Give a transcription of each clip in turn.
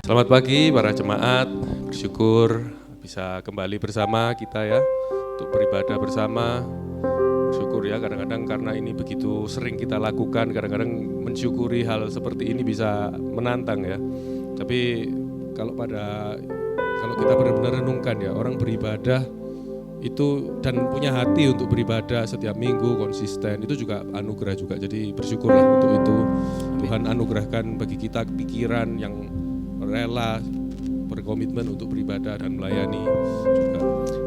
Selamat pagi para jemaat, bersyukur bisa kembali bersama kita ya untuk beribadah bersama. Bersyukur ya, kadang-kadang karena ini begitu sering kita lakukan, kadang-kadang mensyukuri hal seperti ini bisa menantang ya. Tapi kalau kita benar-benar renungkan ya, orang beribadah itu dan punya hati untuk beribadah setiap minggu konsisten, itu juga anugerah juga. Jadi bersyukurlah untuk itu. Tuhan anugerahkan bagi kita pikiran yang rela berkomitmen untuk beribadah dan melayani juga.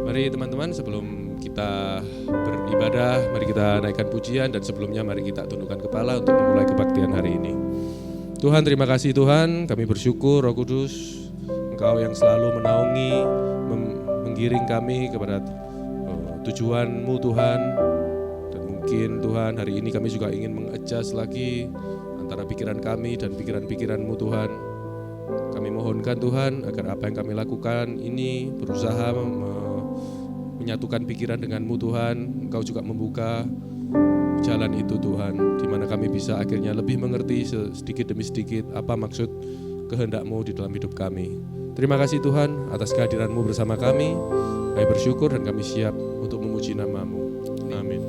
Mari teman-teman, sebelum kita beribadah, mari kita naikkan pujian, dan sebelumnya mari kita tundukkan kepala untuk memulai kebaktian hari ini. Tuhan, terima kasih Tuhan, kami bersyukur Roh Kudus, Engkau yang selalu menaungi, menggiring kami kepada tujuan-Mu Tuhan. Dan mungkin Tuhan hari ini kami juga ingin mengadjust lagi antara pikiran kami dan pikiran-pikiran-Mu Tuhan. Kami mohonkan Tuhan agar apa yang kami lakukan ini berusaha menyatukan pikiran dengan-Mu Tuhan. Engkau juga membuka jalan itu Tuhan, di mana kami bisa akhirnya lebih mengerti sedikit demi sedikit apa maksud kehendak-Mu di dalam hidup kami. Terima kasih Tuhan atas kehadiran-Mu bersama kami. Kami bersyukur dan kami siap untuk memuji nama-Mu. Amin.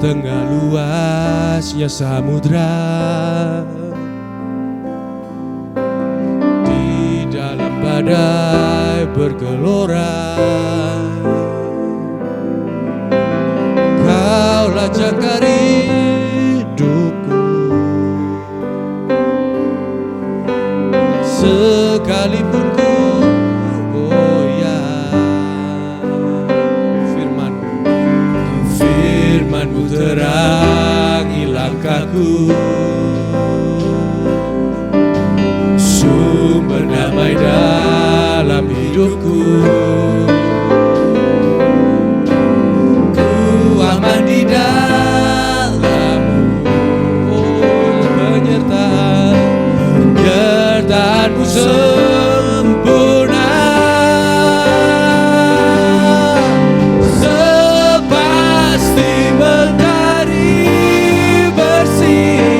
Tengah luasnya samudra, di dalam badai bergelora, Kaulah jangkar hidupku, sekalipun ku Firman-Mu terangi langkahku, sumber damai dalam hidupku. Ku aman di dalam-Mu, penyertaan-Mu sempurna. Sepasti mentari bersih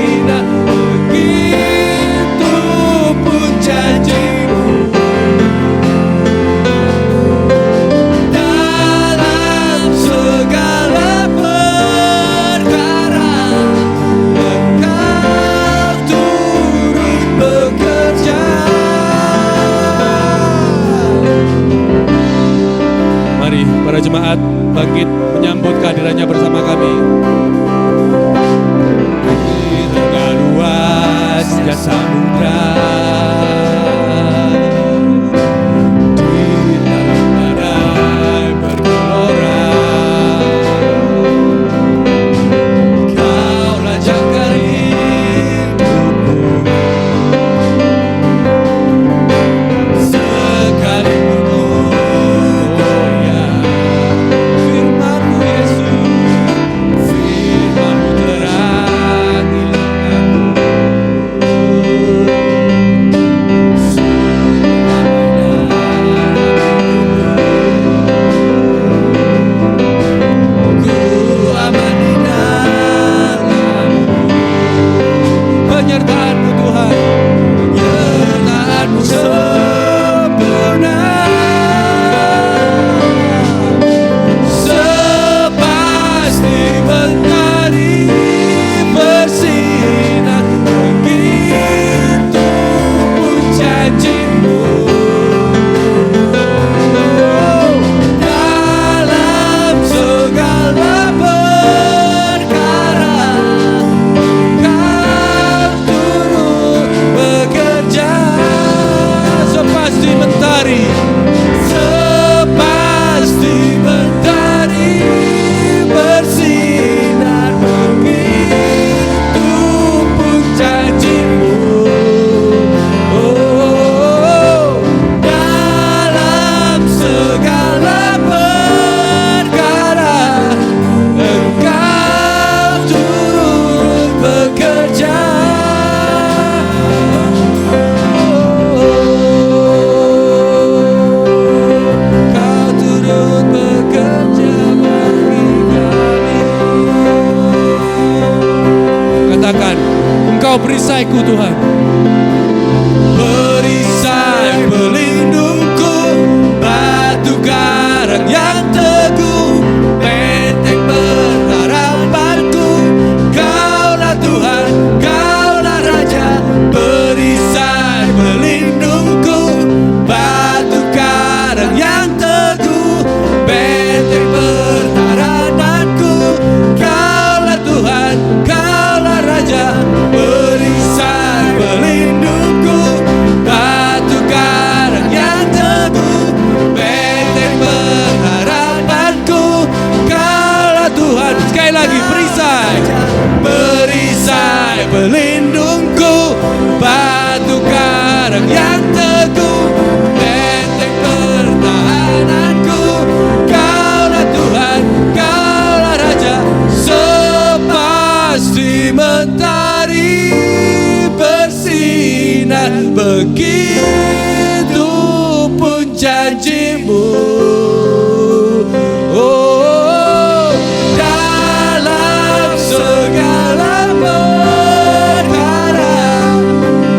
katakan, Engkau perisaiku Tuhan. Perisai pelindungku, batu karang yang teguh, benteng pengharapanku. Kaulah Tuhan, Kaulah Raja, perisai pelindungku, batu karang yang teguh, benteng pertahananku. Kaulah Tuhan, Kaulah Raja, perisai pelindungku, batu karang yang teguh, benteng pengharapanku. Kaulah Tuhan, sekali lagi, perisai, perisai pelindungku, batu karang yang teguh, benteng pertahananku. Kaulah Tuhan, Kaulah Raja, sepasti mentari bersinar, begitu pun janjimu. Oh, dalam segala perkara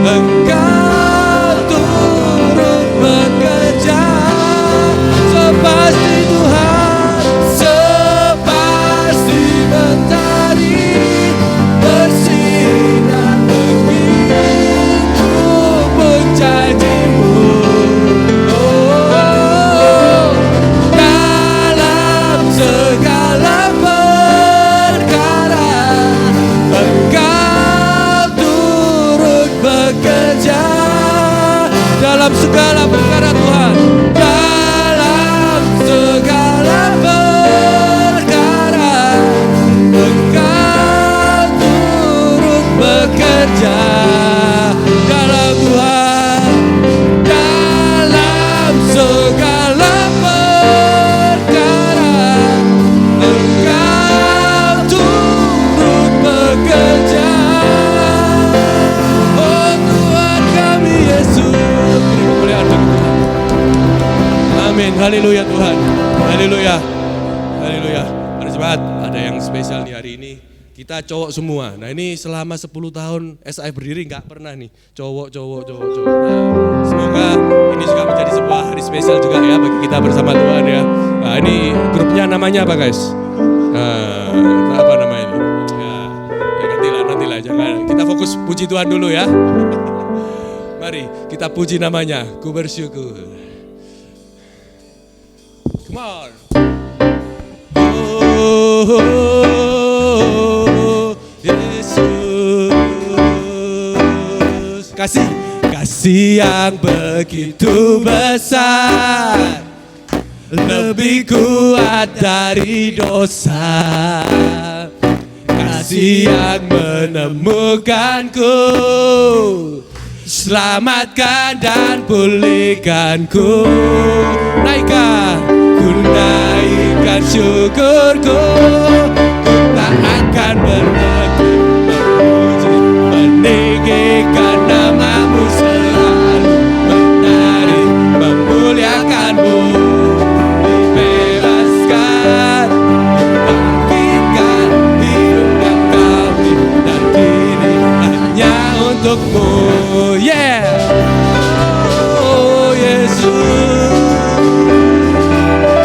Engkau turut bekerja. Sepasti Tuhan, sepasti mentari bersinar, begitu pun janjimu. Oh, dalam segala perkara Engkau turut bekerja. Dalam segala perkara Tuhan, dalam segala perkara Engkau turut bekerja. Dalam Tuhan, dalam segala perkara Engkau turut bekerja. Oh Tuhan kami Yesus, beri kemuliaan bagi Tuhan. Amin, haleluya Tuhan, haleluya, haleluya. Para jemaat, ada yang spesial nih hari ini. Kita cowok semua. Nah ini selama 10 tahun SI berdiri nggak pernah nih cowok. Nah, semoga ini juga menjadi sebuah hari spesial juga ya bagi kita bersama Tuhan ya. Nah ini grupnya namanya apa guys? Apa namanya ini? Ya nantilah jangan. Kita fokus puji Tuhan dulu ya. Mari kita puji namanya. Ku bersyukur. Come on. Oh, Yesus, kasih yang begitu besar, lebih kuat dari dosa. Kasih yang menemukanku, selamatkan dan pulihkanku. Naikkan syukurku, ku tak akan berhenti memuji, meninggikan namamu selalu, menari memuliakanmu, dibebaskan, dibangkitkan, hidup yang kami dan kini hanya untukmu. Yeah, oh Yesus,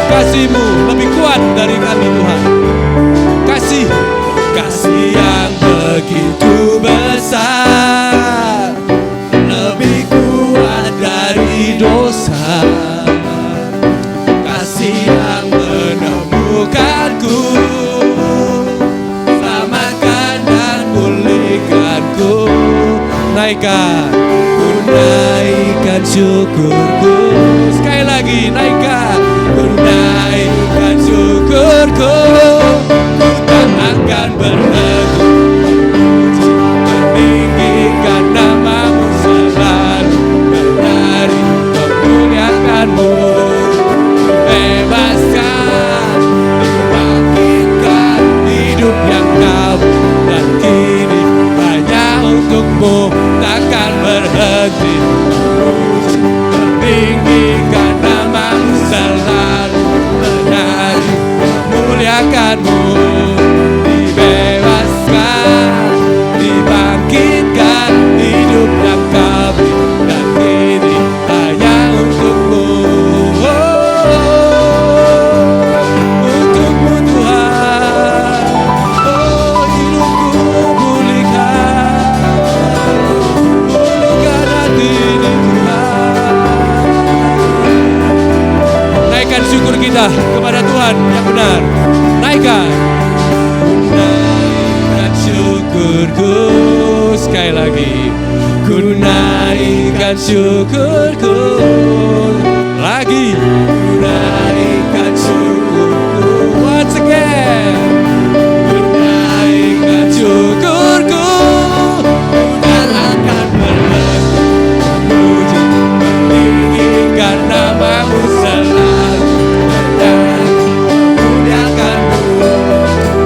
kasih-Mu lebih kuat dari kami Tuhan. Kasih yang begitu besar, lebih kuat dari dosa. Kasih yang menemukanku, selamatkan dan pulihkanku. Naikkan syukurku, sekali lagi naikkan syukurku, ku tak akan berhenti memuji, meninggikan namamu selalu, menari memuliakanmu, bebaskan, dibangkitkan, hidup yang kau dan kini hanya untukmu, takkan berhenti memuji, meninggikan namamu lagi. Ku naikkan syukurku lagi, ku naikkan syukurku once again. Ku naikkan syukurku dan akan memuji meninggikan namamu selalu, dan memuliakanmu,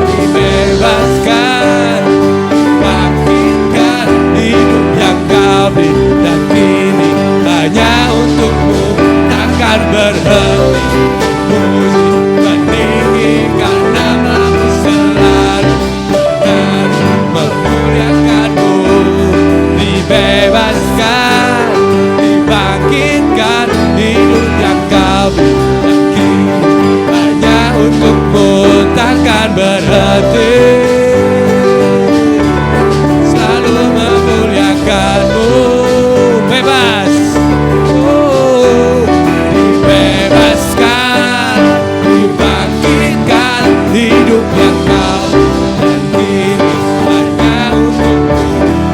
dibebaskan, bangkitkan hidup yang kau beri, dan kini hanya untukmu takkan berhenti. Puji meninggikan namamu selalu, dan memuliakanmu, dibebaskan, dibangkitkan hidup yang kau beri, dan kini hanya untukmu takkan berhenti. Selalu memuliakanmu, bebas, dibebaskan, dibangkitkan hidup yang kau, dan kini hanya untukmu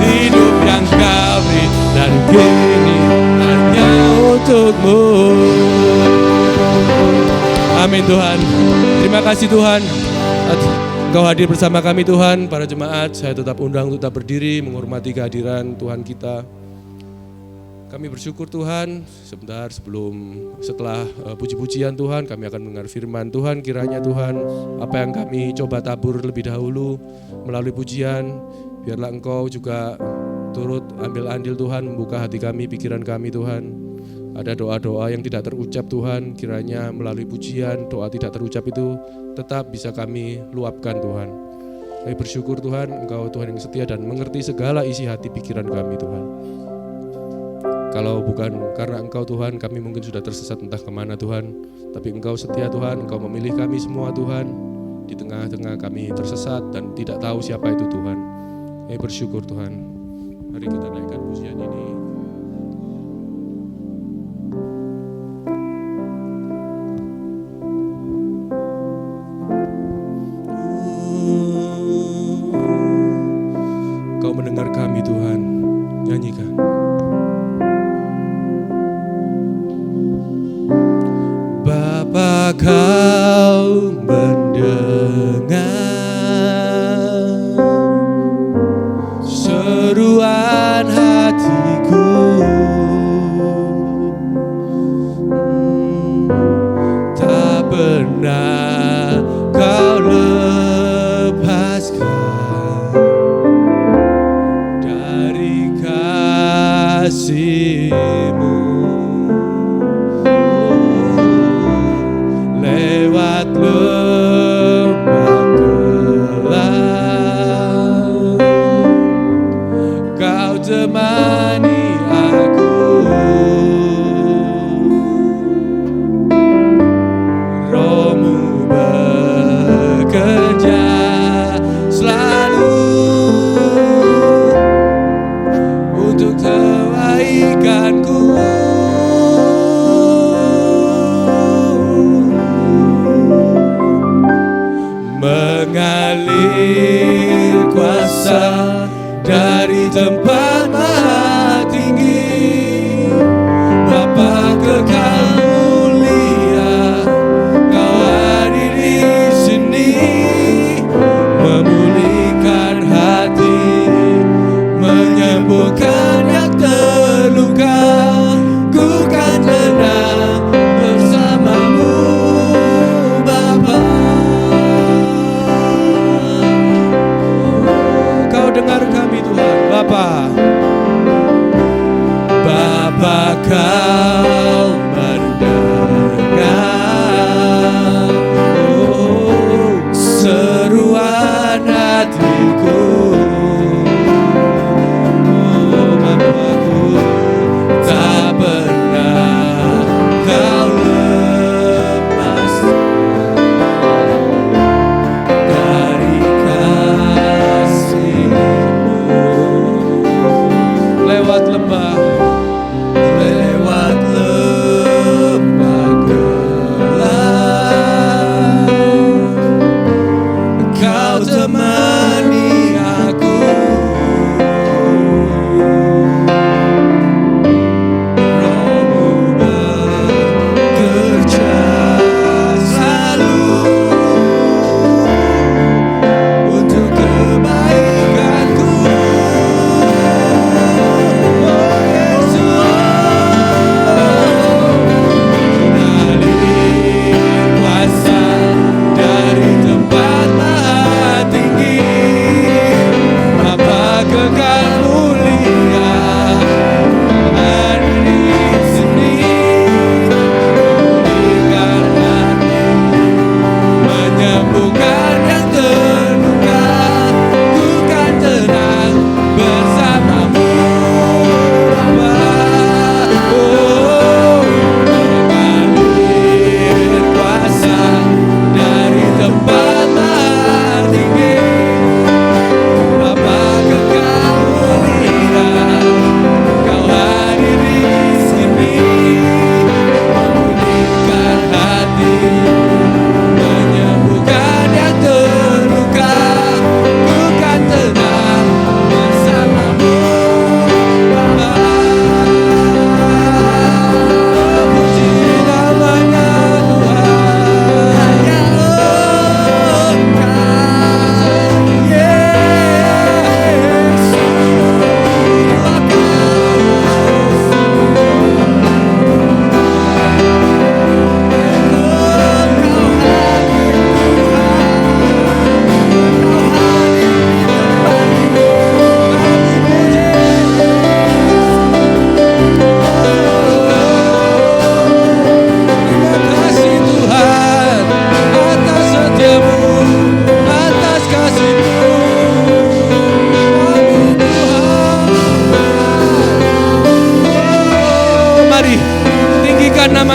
hidup yang kau beri, dan kini hanya untukmu. Amin Tuhan. Terima kasih Tuhan, Engkau hadir bersama kami Tuhan. Para jemaat, saya tetap undang untuk tetap berdiri menghormati kehadiran Tuhan kita. Kami bersyukur Tuhan, setelah puji-pujian Tuhan, kami akan mendengar firman Tuhan. Kiranya Tuhan, apa yang kami coba tabur lebih dahulu melalui pujian, biarlah Engkau juga turut ambil andil Tuhan, membuka hati kami, pikiran kami Tuhan. Ada doa-doa yang tidak terucap Tuhan, kiranya melalui pujian, doa tidak terucap itu tetap bisa kami luapkan Tuhan. Kami bersyukur Tuhan, Engkau Tuhan yang setia dan mengerti segala isi hati pikiran kami Tuhan. Kalau bukan karena Engkau Tuhan, kami mungkin sudah tersesat entah kemana Tuhan. Tapi Engkau setia Tuhan, Engkau memilih kami semua Tuhan. Di tengah-tengah kami tersesat dan tidak tahu siapa itu Tuhan. Kami bersyukur Tuhan. Mari kita naikkan pujian ini. Kau mendengar kami Tuhan, nyanyikan. Bapa, Kau mendengar seruan hatiku, tak pernah Kau lepaskan dari kasih-Mu. Lewat lembah gelap, Kau temani aku. Roh-Mu bekerja selalu untuk kebaikanku. Mengalir kuasa dari tempat maha tinggi, Bapa kekal mulia, Kau hadir di sini, memulihkan hati, menyembuhkan yang terluka. Ku kan tenang bersama-Mu, Bapa. Dengar kami Tuhan, Bapa. Bapa, Kau mendengar seruan hatiku. Bapa-Ku, tak pernah Kau lepas dari kasih-Mu.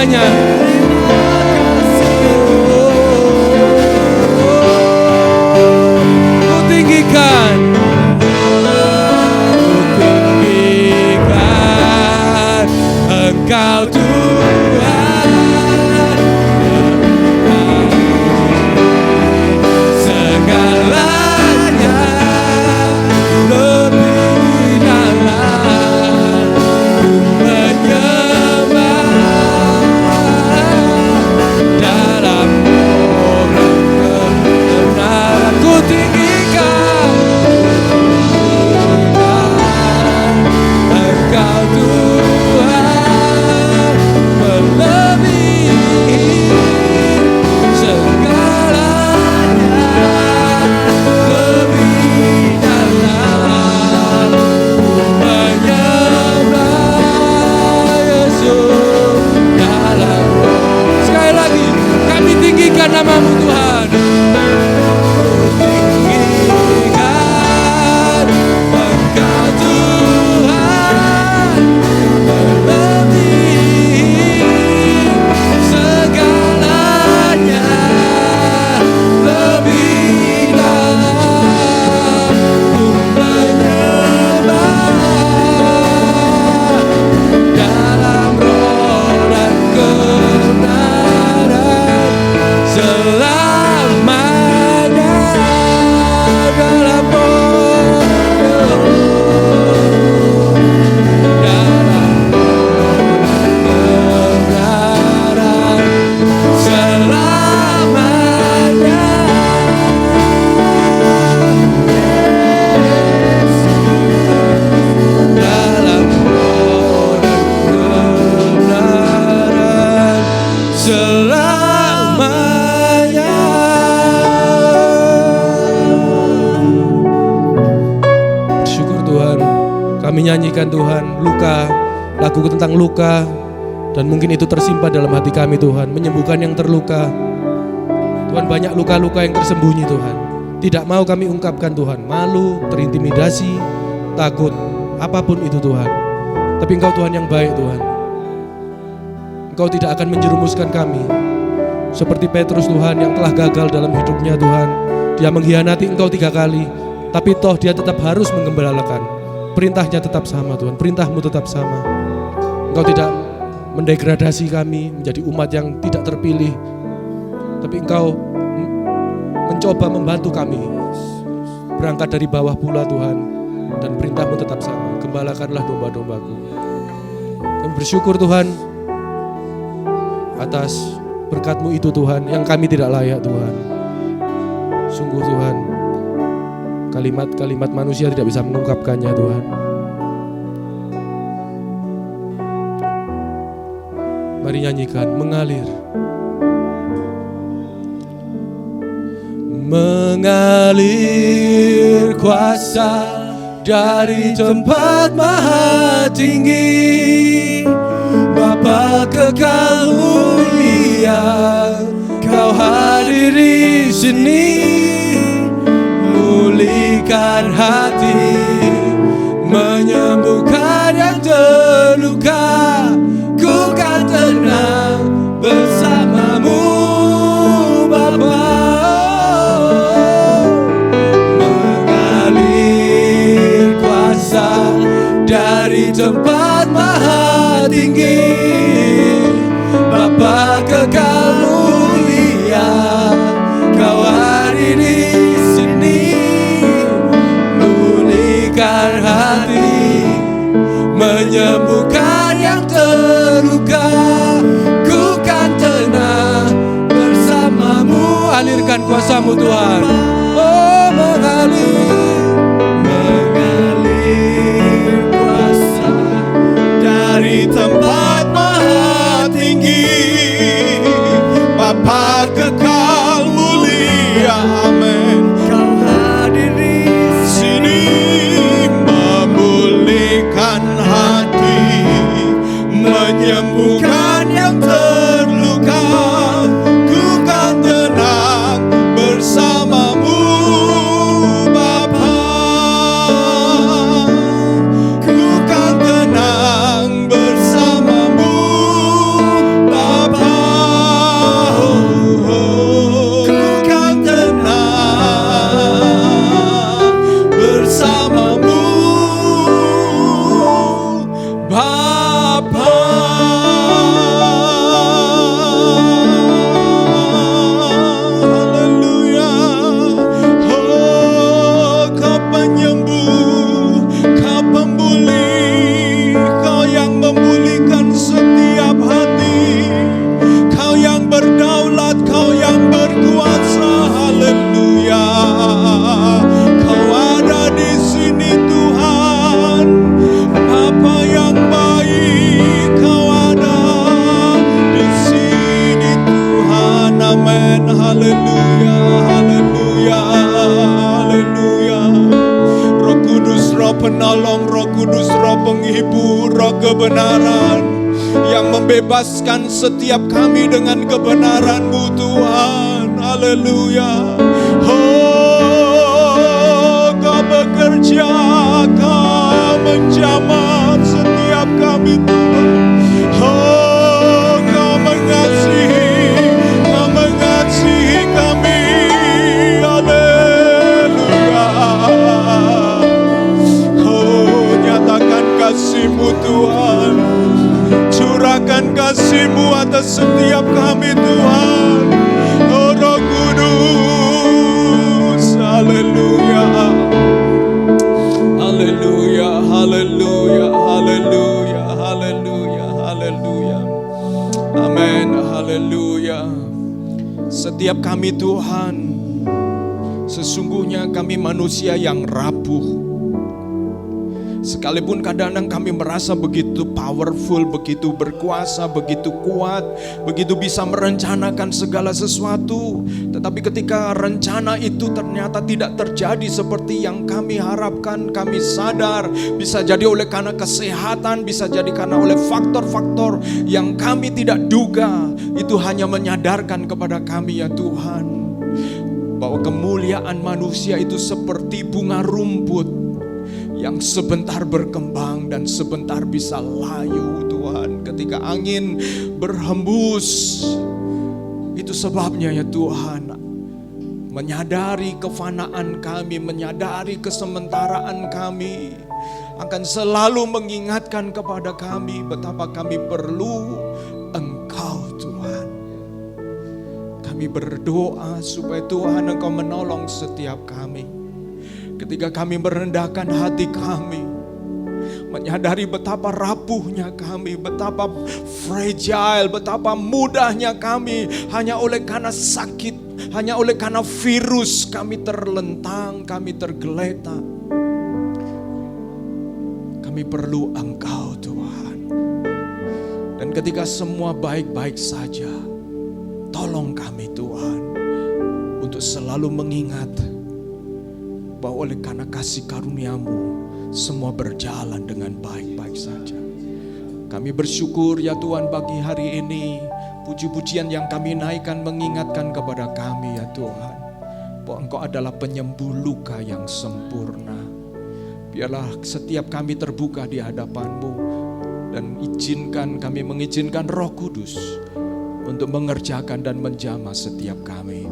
selamanya. Ku tinggikan Engkau Tuhan, segalanya lebih dalam, menyembah dalam orang kebenaran. Ku tinggikan Engkau Tuhan, melebihi segalanya, lebih dalam, menyembah Yesus dalam roh. Sekali lagi, kami tinggikan nama-Mu Tuhan. Tinggikan Engkau Tuhan, melebihi segalanya, lebih dalam, menyembah dalam roh dan kebenaran, selamanya dalam roh, dalam kebenaran, selamanya. Dalam roh dan kebenaran, selamanya. Syukur Tuhan, kami nyanyikan Tuhan Luka, lagu tentang luka, dan mungkin itu tersimpan dalam hati kami Tuhan, menyembuhkan yang terluka. Tuhan, banyak luka-luka yang tersembunyi Tuhan, tidak mau kami ungkapkan Tuhan, malu, terintimidasi, takut, apapun itu Tuhan. Tapi Engkau Tuhan yang baik Tuhan, Engkau tidak akan menjerumuskan kami seperti Petrus Tuhan yang telah gagal dalam hidupnya Tuhan. Dia mengkhianati Engkau 3 kali, tapi toh dia tetap harus menggembalakan. Perintahnya tetap sama Tuhan, perintah-Mu tetap sama. Engkau tidak mendegradasi kami menjadi umat yang tidak terpilih, tapi Engkau mencoba membantu kami berangkat dari bawah pula Tuhan, dan perintah-Mu tetap sama, gembalakanlah domba-dombaku. Kami bersyukur Tuhan atas berkat-Mu itu Tuhan, yang kami tidak layak Tuhan. Sungguh Tuhan, kalimat-kalimat manusia tidak bisa mengungkapkannya Tuhan. Mari nyanyikan, mengalir. Mengalir kuasa dari tempat maha tinggi, Bapa kekal mulia, Kau hadir di sini, mulihkan hati, menyembuhkan yang terluka. Ku kan tenang bersama-Mu Bapa. Mengalir kuasa dari tempat maha tinggi, Bapa kekal mulia, Kau hadir di sini, mulihkan hati, menyembuhkan yang terluka. Ku kan tenang bersama-Mu. Alirkan kuasa-Mu Tuhan. Oh, mengalir kuasa dari tempat maha tinggi, Bapa kekal mulia, amin. Kau hadir di sini, memulihkan hati, menyembuhkan yang terluka. Ku kan tenang bersama-Mu Bapa. penolong, Roh Kudus, Roh penghibur, Roh kebenaran yang membebaskan setiap kami dengan kebenaran-Mu Tuhan. Haleluya. Oh, Kau bekerja, Kau menjamah setiap kami Tuhan. Oh, Kau mengasihi kami. Haleluya. Oh, nyatakan kasih-Mu Tuhan. Curahkan kasih-Mu atas setiap kami Tuhan. Oh, Roh Kudus. Haleluya. Haleluya. Haleluya. Haleluya. Haleluya. Haleluya. Amin. Haleluya. Setiap kami Tuhan, sesungguhnya kami manusia yang rapuh. Sekalipun kadang-kadang kami merasa begitu powerful, begitu berkuasa, begitu kuat, begitu bisa merencanakan segala sesuatu. Tetapi ketika rencana itu ternyata tidak terjadi seperti yang kami harapkan, kami sadar bisa jadi oleh karena kesehatan, bisa jadi karena oleh faktor-faktor yang kami tidak duga. Itu hanya menyadarkan kepada kami ya Tuhan, bahwa kemuliaan manusia itu seperti bunga rumput yang sebentar berkembang dan sebentar bisa layu Tuhan ketika angin berhembus. Itu sebabnya ya Tuhan, menyadari kefanaan kami, menyadari kesementaraan kami, akan selalu mengingatkan kepada kami betapa kami perlu Engkau Tuhan. Kami berdoa supaya Tuhan Engkau menolong setiap kami. Ketika kami merendahkan hati kami, menyadari betapa rapuhnya kami, betapa fragile, betapa mudahnya kami, hanya oleh karena sakit, hanya oleh karena virus kami terlentang, kami tergeletak. Kami perlu Engkau Tuhan. Dan ketika semua baik-baik saja, tolong kami Tuhan untuk selalu mengingat bahwa oleh karena kasih karunia-Mu semua berjalan dengan baik-baik saja. Kami bersyukur ya Tuhan bagi hari ini. Puji-pujian yang kami naikkan mengingatkan kepada kami ya Tuhan, bahwa Engkau adalah penyembuh luka yang sempurna. Biarlah setiap kami terbuka di hadapan-Mu, dan kami mengizinkan Roh Kudus untuk mengerjakan dan menjamah setiap kami.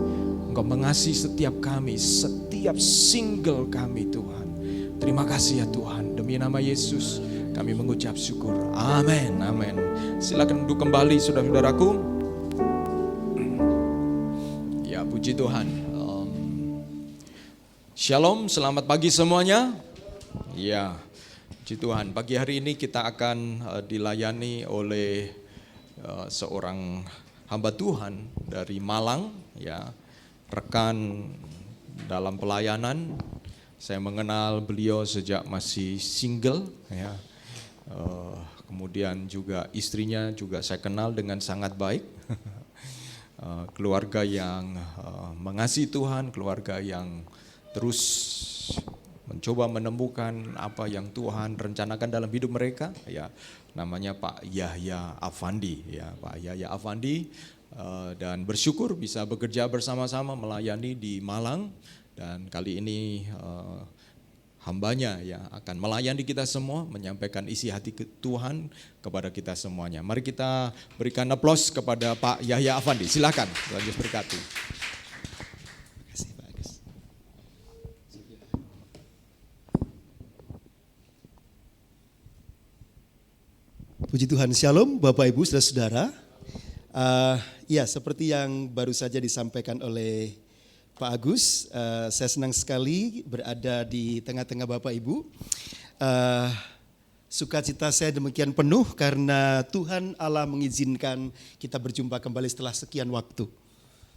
Engkau mengasihi setiap kami, setiap single kami Tuhan. Terima kasih ya Tuhan. Demi nama Yesus kami mengucap syukur. Amin. Amin. Silakan duduk kembali saudara-saudaraku. Ya puji Tuhan. Shalom, selamat pagi semuanya. Ya puji Tuhan. Pagi hari ini kita akan dilayani oleh seorang hamba Tuhan dari Malang ya. Rekan dalam pelayanan, saya mengenal beliau sejak masih single ya. Kemudian juga istrinya juga saya kenal dengan sangat baik. Keluarga yang mengasihi Tuhan, keluarga yang terus mencoba menemukan apa yang Tuhan rencanakan dalam hidup mereka ya. Namanya Pak Yahya Afandi ya, Pak Yahya Afandi. Dan bersyukur bisa bekerja bersama-sama melayani di Malang, dan kali ini hambanya ya akan melayani kita semua, menyampaikan isi hati Tuhan kepada kita semuanya. Mari kita berikan aplaus kepada Pak Yahya Afandi. Silakan, Tuhan Yesus berkati. Puji Tuhan, Shalom Bapak Ibu Saudara-saudara. Ya, seperti yang baru saja disampaikan oleh Pak Agus, saya senang sekali berada di tengah-tengah Bapak Ibu. Sukacita saya demikian penuh karena Tuhan Allah mengizinkan kita berjumpa kembali setelah sekian waktu.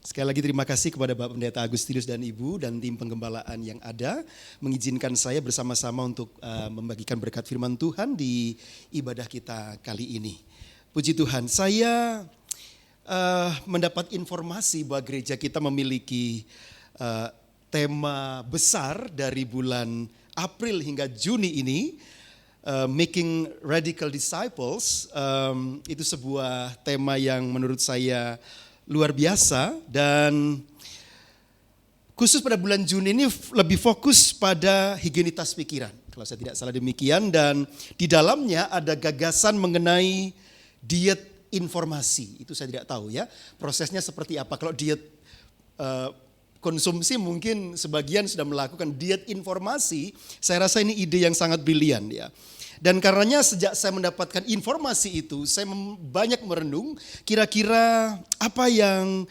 Sekali lagi terima kasih kepada Bapak Pendeta Agustinus dan Ibu dan tim penggembalaan yang ada mengizinkan saya bersama-sama untuk membagikan berkat firman Tuhan di ibadah kita kali ini. Puji Tuhan, saya mendapat informasi bahwa gereja kita memiliki tema besar dari bulan April hingga Juni ini, Making Radical Disciples, itu sebuah tema yang menurut saya luar biasa, dan khusus pada bulan Juni ini lebih fokus pada higienitas pikiran, kalau saya tidak salah demikian, dan di dalamnya ada gagasan mengenai diet informasi. Itu saya tidak tahu ya, prosesnya seperti apa. Kalau diet konsumsi mungkin sebagian sudah melakukan, diet informasi, saya rasa ini ide yang sangat brilian ya. Dan karenanya sejak saya mendapatkan informasi itu, saya banyak merenung kira-kira apa yang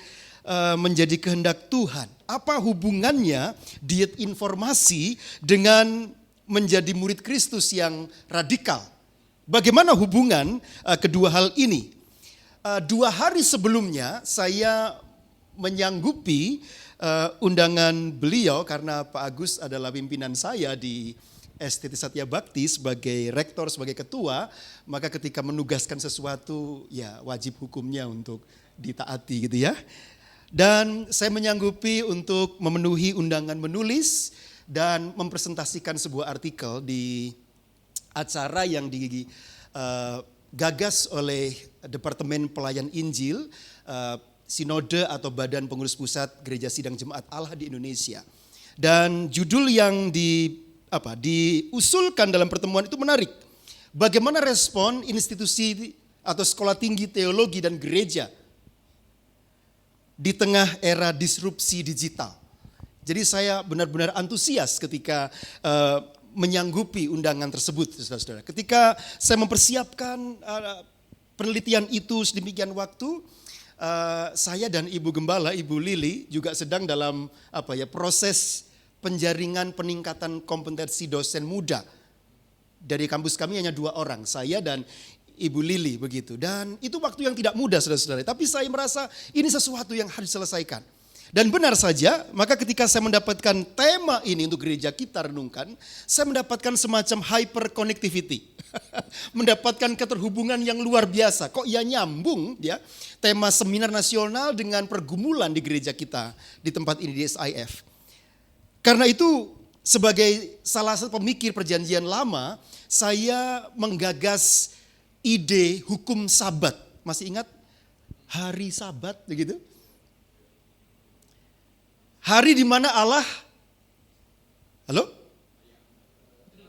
menjadi kehendak Tuhan. Apa hubungannya diet informasi dengan menjadi murid Kristus yang radikal? Bagaimana hubungan kedua hal ini? 2 hari sebelumnya saya menyanggupi undangan beliau karena Pak Agus adalah pimpinan saya di STT Satya Bakti sebagai rektor, sebagai ketua, maka ketika menugaskan sesuatu ya wajib hukumnya untuk ditaati gitu ya. Dan saya menyanggupi untuk memenuhi undangan menulis dan mempresentasikan sebuah artikel di acara yang digagas oleh Departemen Pelayan Injil, Sinode atau Badan Pengurus Pusat Gereja Sidang Jemaat Allah di Indonesia. Dan judul yang diusulkan dalam pertemuan itu menarik. Bagaimana respon institusi atau sekolah tinggi teologi dan gereja di tengah era disrupsi digital. Jadi saya benar-benar antusias ketika menyanggupi undangan tersebut, saudara-saudara. Ketika saya mempersiapkan penelitian itu sedemikian waktu, saya dan Ibu Gembala, Ibu Lili juga sedang dalam proses penjaringan peningkatan kompetensi dosen muda. Dari kampus kami hanya 2 orang, saya dan Ibu Lili begitu. Dan itu waktu yang tidak mudah, saudara-saudara. Tapi saya merasa ini sesuatu yang harus diselesaikan. Dan benar saja, maka ketika saya mendapatkan tema ini untuk gereja kita renungkan, saya mendapatkan semacam hyperconnectivity. Mendapatkan keterhubungan yang luar biasa. Kok ya nyambung ya tema seminar nasional dengan pergumulan di gereja kita di tempat ini di SIF. Karena itu sebagai salah satu pemikir perjanjian lama, saya menggagas ide hukum Sabat. Masih ingat hari Sabat begitu? Hari di mana Allah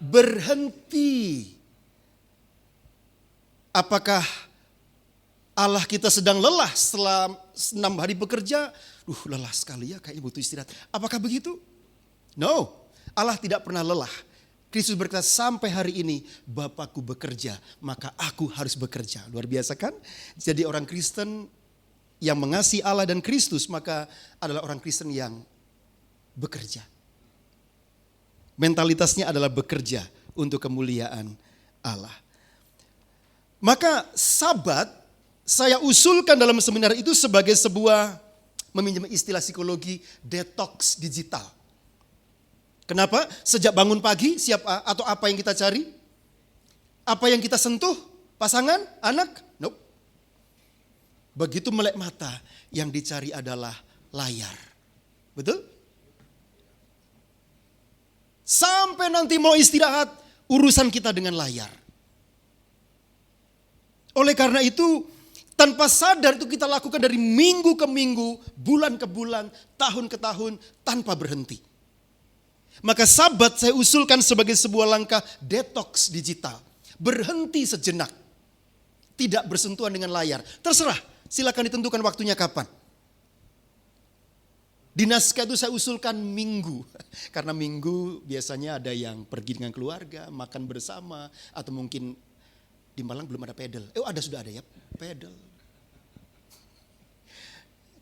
berhenti. Apakah Allah kita sedang lelah setelah 6 hari bekerja? Lelah sekali ya, kayaknya butuh istirahat. Apakah begitu? No, Allah tidak pernah lelah. Kristus berkata, sampai hari ini Bapakku bekerja, maka aku harus bekerja. Luar biasa kan? Jadi orang Kristen yang mengasihi Allah dan Kristus, maka adalah orang Kristen yang bekerja. Mentalitasnya adalah bekerja untuk kemuliaan Allah. Maka Sabat saya usulkan dalam seminar itu sebagai sebuah, meminjam istilah psikologi, detox digital. Kenapa? Sejak bangun pagi, siapa atau apa yang kita cari? Apa yang kita sentuh? Pasangan? Anak? Nope. Begitu melek mata, yang dicari adalah layar. Betul? Sampai nanti mau istirahat, urusan kita dengan layar. Oleh karena itu, tanpa sadar itu kita lakukan dari minggu ke minggu, bulan ke bulan, tahun ke tahun, tanpa berhenti. Maka Sabat saya usulkan sebagai sebuah langkah detox digital. Berhenti sejenak. Tidak bersentuhan dengan layar. Terserah, silakan ditentukan waktunya kapan. Di naskah itu saya usulkan minggu. Karena minggu biasanya ada yang pergi dengan keluarga, makan bersama, atau mungkin di Malang belum ada pedal. Sudah ada ya pedal.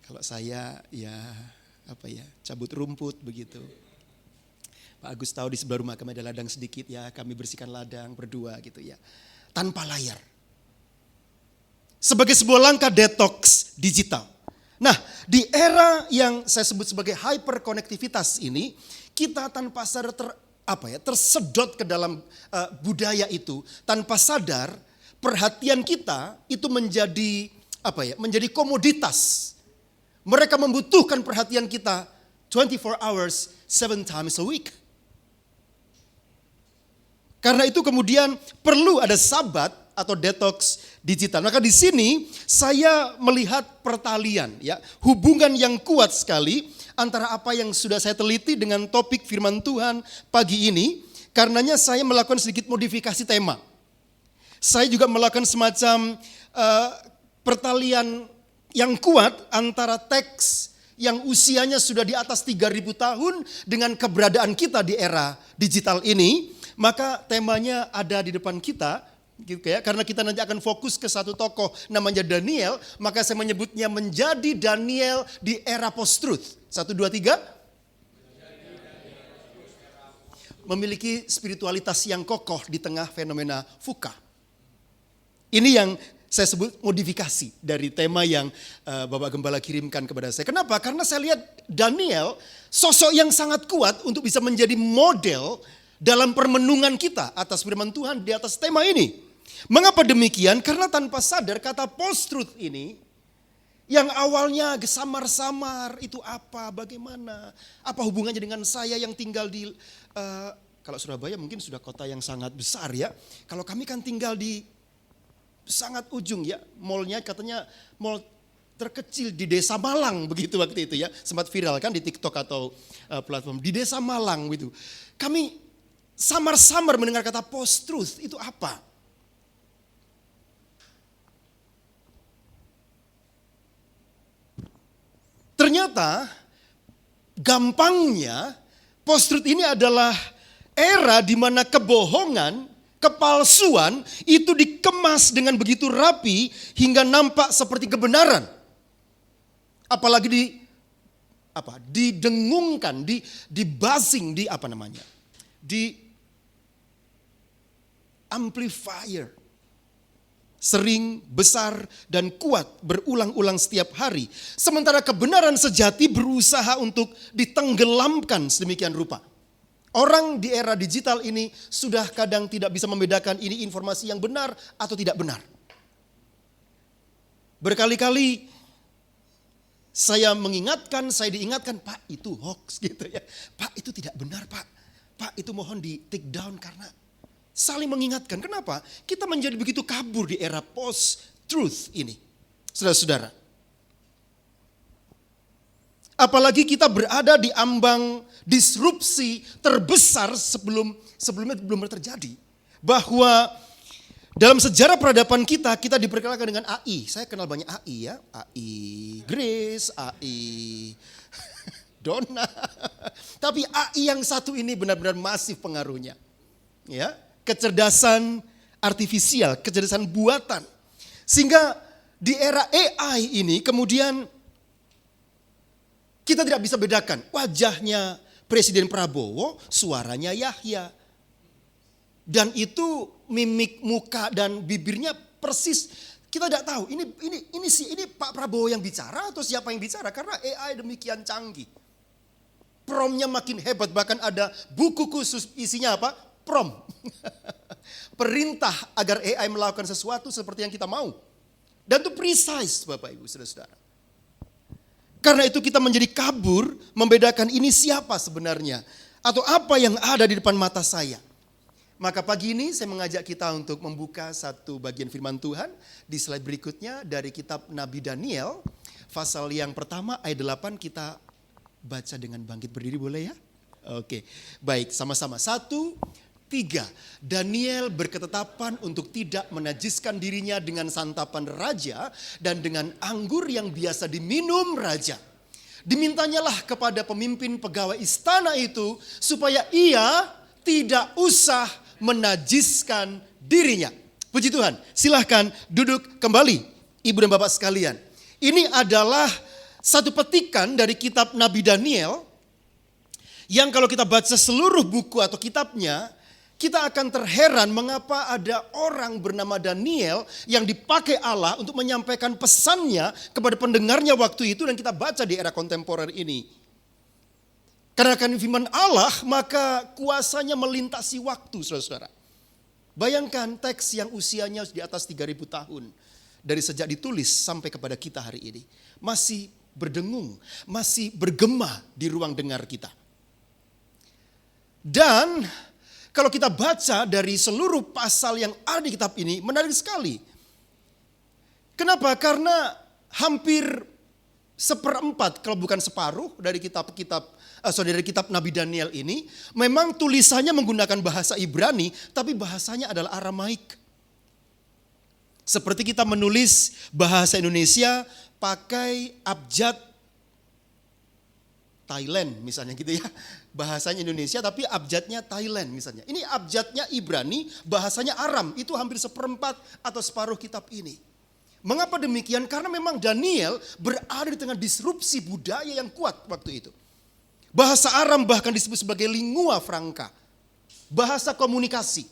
Kalau saya cabut rumput begitu. Pak Agus tahu di sebelah rumah kami ada ladang sedikit ya, kami bersihkan ladang berdua gitu ya. Tanpa layar. Sebagai sebuah langkah detox digital. Nah, di era yang saya sebut sebagai hyperkonektivitas ini, kita tanpa sadar tersedot ke dalam budaya itu, tanpa sadar perhatian kita itu menjadi menjadi komoditas. Mereka membutuhkan perhatian kita 24 hours, 7 times a week. Karena itu kemudian perlu ada sabat atau detox digital. Maka di sini saya melihat pertalian, ya, hubungan yang kuat sekali antara apa yang sudah saya teliti dengan topik firman Tuhan pagi ini. Karenanya saya melakukan sedikit modifikasi tema. Saya juga melakukan semacam pertalian yang kuat antara teks yang usianya sudah di atas 3.000 tahun dengan keberadaan kita di era digital ini. Maka temanya ada di depan kita, gitu ya, karena kita nanti akan fokus ke satu tokoh namanya Daniel, maka saya menyebutnya menjadi Daniel di era post-truth. 1, 2, 3. Memiliki spiritualitas yang kokoh di tengah fenomena VUCA. Ini yang saya sebut modifikasi dari tema yang Bapak Gembala kirimkan kepada saya. Kenapa? Karena saya lihat Daniel sosok yang sangat kuat untuk bisa menjadi model dalam permenungan kita atas firman Tuhan di atas tema ini. Mengapa demikian? Karena tanpa sadar kata post-truth ini yang awalnya samar-samar itu apa, bagaimana, apa hubungannya dengan saya yang tinggal di, kalau Surabaya mungkin sudah kota yang sangat besar ya. Kalau kami kan tinggal di sangat ujung ya, mallnya katanya mall terkecil di Desa Malang begitu waktu itu ya. Sempat viral kan di TikTok atau platform di Desa Malang gitu. Kami samar-samar mendengar kata post-truth itu apa? Ternyata gampangnya post-truth ini adalah era di mana kebohongan, kepalsuan itu dikemas dengan begitu rapi hingga nampak seperti kebenaran. Apalagi didengungkan, di-buzzing, di amplifier. Sering, besar, dan kuat berulang-ulang setiap hari. Sementara kebenaran sejati berusaha untuk ditenggelamkan sedemikian rupa. Orang di era digital ini sudah kadang tidak bisa membedakan ini informasi yang benar atau tidak benar. Berkali-kali saya diingatkan, Pak itu hoax gitu ya. Pak itu tidak benar Pak. Pak itu mohon di take down karena saling mengingatkan. Kenapa? Kita menjadi begitu kabur di era post-truth ini. Saudara-saudara. Apalagi kita berada di ambang disrupsi terbesar sebelumnya belum terjadi. Bahwa dalam sejarah peradaban kita diperkenalkan dengan AI. Saya kenal banyak AI ya. AI Grace, AI Donna. Tapi AI yang satu ini benar-benar masif pengaruhnya. Ya, kecerdasan artifisial, kecerdasan buatan. Sehingga di era AI ini kemudian kita tidak bisa bedakan wajahnya Presiden Prabowo, suaranya Yahya. Dan itu mimik muka dan bibirnya persis. Kita tidak tahu ini Pak Prabowo yang bicara atau siapa yang bicara karena AI demikian canggih. Promnya makin hebat, bahkan ada buku khusus isinya apa? Prom. Perintah agar AI melakukan sesuatu seperti yang kita mau. Dan itu precise Bapak Ibu Saudara-saudara. Karena itu kita menjadi kabur membedakan ini siapa sebenarnya. Atau apa yang ada di depan mata saya. Maka pagi ini saya mengajak kita untuk membuka satu bagian firman Tuhan. Di slide berikutnya dari kitab Nabi Daniel. Pasal yang pertama ayat 8 kita baca dengan bangkit berdiri boleh ya? Oke, baik sama-sama. 1, 3. Daniel berketetapan untuk tidak menajiskan dirinya dengan santapan raja dan dengan anggur yang biasa diminum raja. Dimintanyalah kepada pemimpin pegawai istana itu supaya ia tidak usah menajiskan dirinya. Puji Tuhan, silahkan duduk kembali Ibu dan Bapak sekalian. Ini adalah satu petikan dari kitab Nabi Daniel yang kalau kita baca seluruh buku atau kitabnya, kita akan terheran mengapa ada orang bernama Daniel yang dipakai Allah untuk menyampaikan pesannya kepada pendengarnya waktu itu dan kita baca di era kontemporer ini. Karena kan firman Allah maka kuasanya melintasi waktu saudara-saudara. Bayangkan teks yang usianya di atas 3.000 tahun. Dari sejak ditulis sampai kepada kita hari ini. Masih berdengung, masih bergema di ruang dengar kita. Dan Kalau kita baca dari seluruh pasal yang ada di kitab ini, menarik sekali. Kenapa? Karena hampir seperempat, kalau bukan separuh dari kitab Nabi Daniel ini, memang tulisannya menggunakan bahasa Ibrani, tapi bahasanya adalah Aramaik. Seperti kita menulis bahasa Indonesia pakai abjad Thailand misalnya gitu ya. Bahasanya Indonesia tapi abjadnya Thailand misalnya. Ini abjadnya Ibrani, bahasanya Aram. Itu hampir seperempat atau separuh kitab ini. Mengapa demikian? Karena memang Daniel berada di tengah disrupsi budaya yang kuat waktu itu. Bahasa Aram bahkan disebut sebagai lingua franca. Bahasa komunikasi.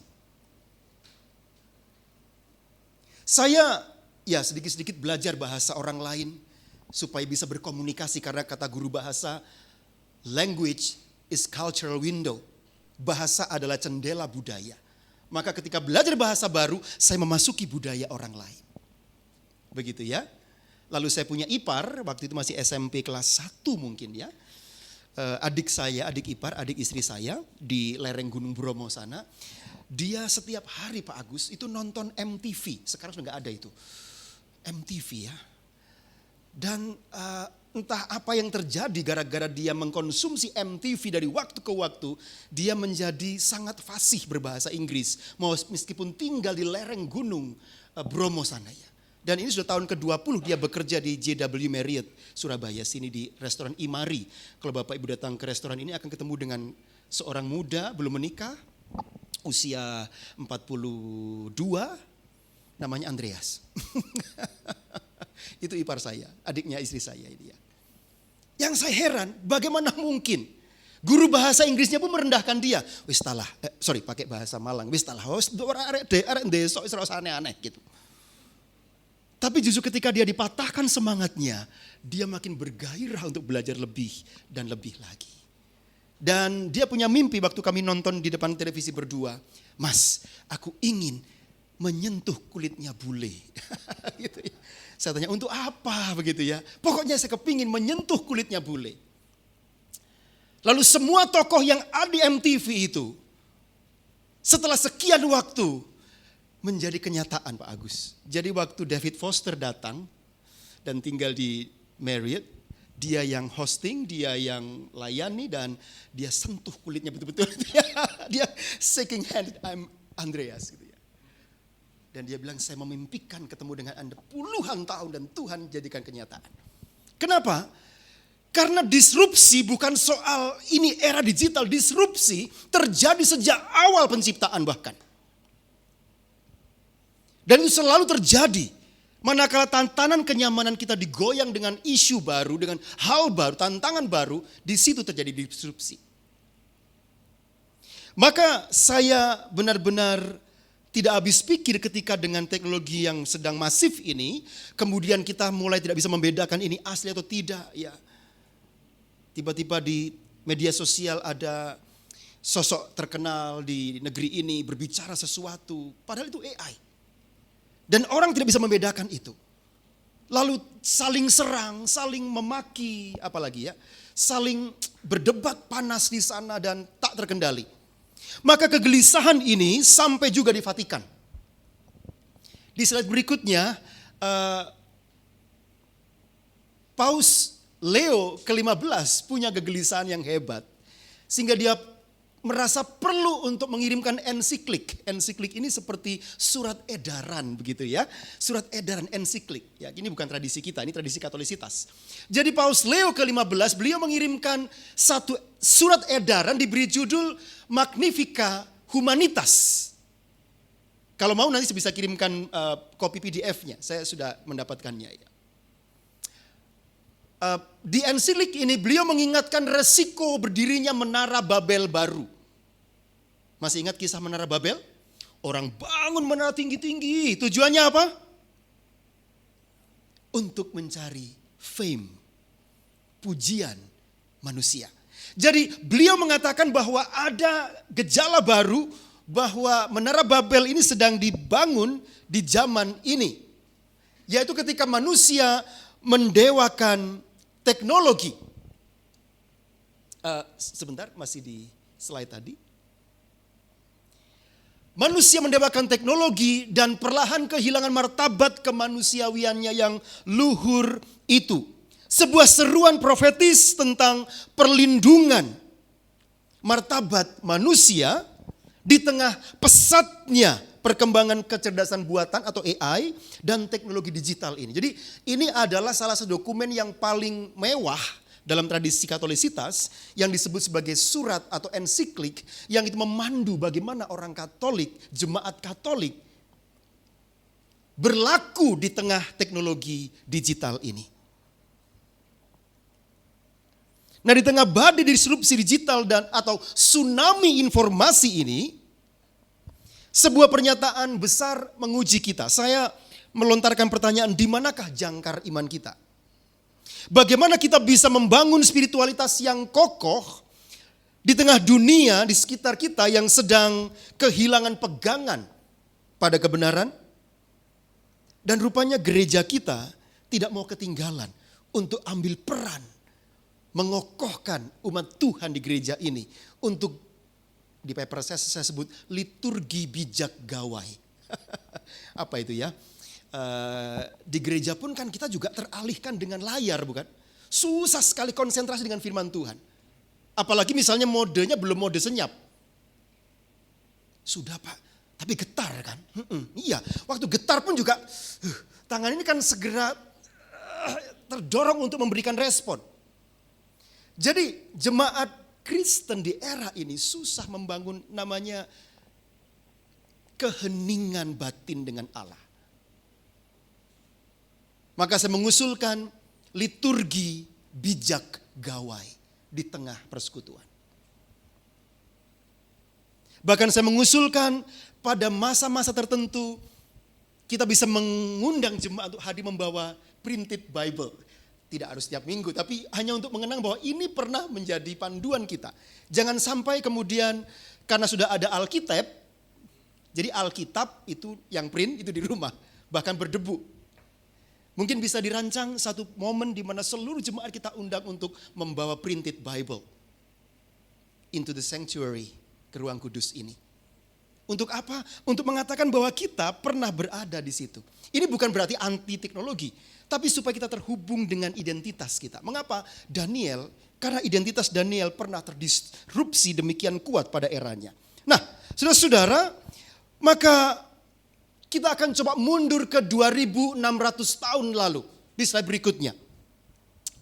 Saya ya sedikit-sedikit belajar bahasa orang lain supaya bisa berkomunikasi, karena kata guru bahasa, language is cultural window. Bahasa adalah jendela budaya. Maka ketika belajar bahasa baru, saya memasuki budaya orang lain. Begitu ya. Lalu saya punya ipar, waktu itu masih SMP kelas 1 mungkin ya. Adik ipar, adik istri saya di lereng Gunung Bromo sana. Dia setiap hari Pak Agus itu nonton MTV. Sekarang sudah gak ada itu. MTV ya. Dan entah apa yang terjadi gara-gara dia mengkonsumsi MTV dari waktu ke waktu, dia menjadi sangat fasih berbahasa Inggris, meskipun tinggal di lereng gunung Bromo sana ya. Dan ini sudah tahun ke-20 dia bekerja di JW Marriott Surabaya sini di restoran Imari. Kalau Bapak Ibu datang ke restoran ini akan ketemu dengan seorang muda belum menikah, usia 42, namanya Andreas. Itu ipar saya, adiknya istri saya ini ya. Yang saya heran, bagaimana mungkin guru bahasa Inggrisnya pun merendahkan dia. Wis talah, pakai bahasa Malang. Wis talah, arek desok aneh gitu. Tapi justru ketika dia dipatahkan semangatnya, dia makin bergairah untuk belajar lebih dan lebih lagi. Dan dia punya mimpi waktu kami nonton di depan televisi berdua. Mas, aku ingin menyentuh kulitnya bule. Gitu ya. Saya tanya, untuk apa begitu ya? Pokoknya saya kepingin menyentuh kulitnya bule. Lalu semua tokoh yang ada di MTV itu, setelah sekian waktu, menjadi kenyataan Pak Agus. Jadi waktu David Foster datang dan tinggal di Marriott, dia yang hosting, dia yang layani, dan dia sentuh kulitnya betul-betul. Dia shaking hand, I'm Andreas gitu ya. Dan dia bilang, saya memimpikan ketemu dengan Anda puluhan tahun dan Tuhan jadikan kenyataan. Kenapa? Karena disrupsi bukan soal ini era digital, disrupsi terjadi sejak awal penciptaan bahkan. Dan itu selalu terjadi. Manakala tantangan kenyamanan kita digoyang dengan isu baru, dengan hal baru, tantangan baru, di situ terjadi disrupsi. Maka saya benar-benar tidak habis pikir ketika dengan teknologi yang sedang masif ini, kemudian kita mulai tidak bisa membedakan ini asli atau tidak. Ya, tiba-tiba di media sosial ada sosok terkenal di negeri ini berbicara sesuatu, padahal itu AI. Dan orang tidak bisa membedakan itu. Lalu saling serang, saling memaki, apalagi ya, saling berdebat panas di sana dan tak terkendali. Maka kegelisahan ini sampai juga di Vatikan. Di slide berikutnya, Paus Leo ke-15 punya kegelisahan yang hebat. Sehingga dia merasa perlu untuk mengirimkan ensiklik. Ensiklik ini seperti surat edaran begitu ya. Surat edaran ensiklik. Ya, ini bukan tradisi kita, ini tradisi Katolisitas. Jadi Paus Leo ke-15 beliau mengirimkan satu surat edaran diberi judul Magnificat Humanitas. Kalau mau nanti bisa kirimkan kopi PDF-nya. Saya sudah mendapatkannya ya. Di ensiklik ini beliau mengingatkan resiko berdirinya menara Babel baru. Masih ingat kisah menara Babel? Orang bangun menara tinggi-tinggi. Tujuannya apa? Untuk mencari fame, pujian manusia. Jadi beliau mengatakan bahwa ada gejala baru bahwa menara Babel ini sedang dibangun di zaman ini. Yaitu ketika manusia mendewakan teknologi. Sebentar, masih di slide tadi. manusia mendewakan teknologi dan perlahan kehilangan martabat kemanusiawiannya yang luhur itu. Sebuah seruan profetis tentang perlindungan martabat manusia di tengah pesatnya perkembangan kecerdasan buatan atau AI dan teknologi digital ini. Jadi ini adalah salah satu dokumen yang paling mewah dalam tradisi Katolisitas yang disebut sebagai surat atau ensiklik yang itu memandu bagaimana orang Katolik, jemaat Katolik berlaku di tengah teknologi digital ini. Nah, di tengah badai disrupsi digital dan atau tsunami informasi ini, sebuah pernyataan besar menguji kita. Saya melontarkan pertanyaan, di manakah jangkar iman kita? Bagaimana kita bisa membangun spiritualitas yang kokoh di tengah dunia di sekitar kita yang sedang kehilangan pegangan pada kebenaran? Dan rupanya gereja kita tidak mau ketinggalan untuk ambil peran mengokohkan umat Tuhan di gereja ini untuk di paper saya sebut liturgi bijak gawai. Apa itu ya? Di gereja pun kan kita juga teralihkan dengan layar, bukan? Susah sekali konsentrasi dengan firman Tuhan. Apalagi misalnya modenya belum mode senyap. Sudah Pak, tapi getar kan? Iya, waktu getar pun juga tangan ini kan segera terdorong untuk memberikan respon. Jadi jemaat Kristen di era ini susah membangun namanya keheningan batin dengan Allah. Maka saya mengusulkan liturgi bijak gawai di tengah persekutuan. Bahkan saya mengusulkan pada masa-masa tertentu kita bisa mengundang jemaat untuk hadir membawa printed Bible. Tidak harus setiap minggu, tapi hanya untuk mengenang bahwa ini pernah menjadi panduan kita. Jangan sampai kemudian karena sudah ada Alkitab, jadi Alkitab itu yang print itu di rumah, bahkan berdebu. Mungkin bisa dirancang satu momen di mana seluruh jemaat kita undang untuk membawa printed Bible into the sanctuary, ke ruang kudus ini. Untuk apa? Untuk mengatakan bahwa kita pernah berada di situ. Ini bukan berarti anti teknologi, tapi supaya kita terhubung dengan identitas kita. Mengapa? Daniel, karena identitas Daniel pernah terdisrupsi demikian kuat pada eranya. Nah, saudara-saudara, maka kita akan coba mundur ke 2600 tahun lalu. Di slide berikutnya.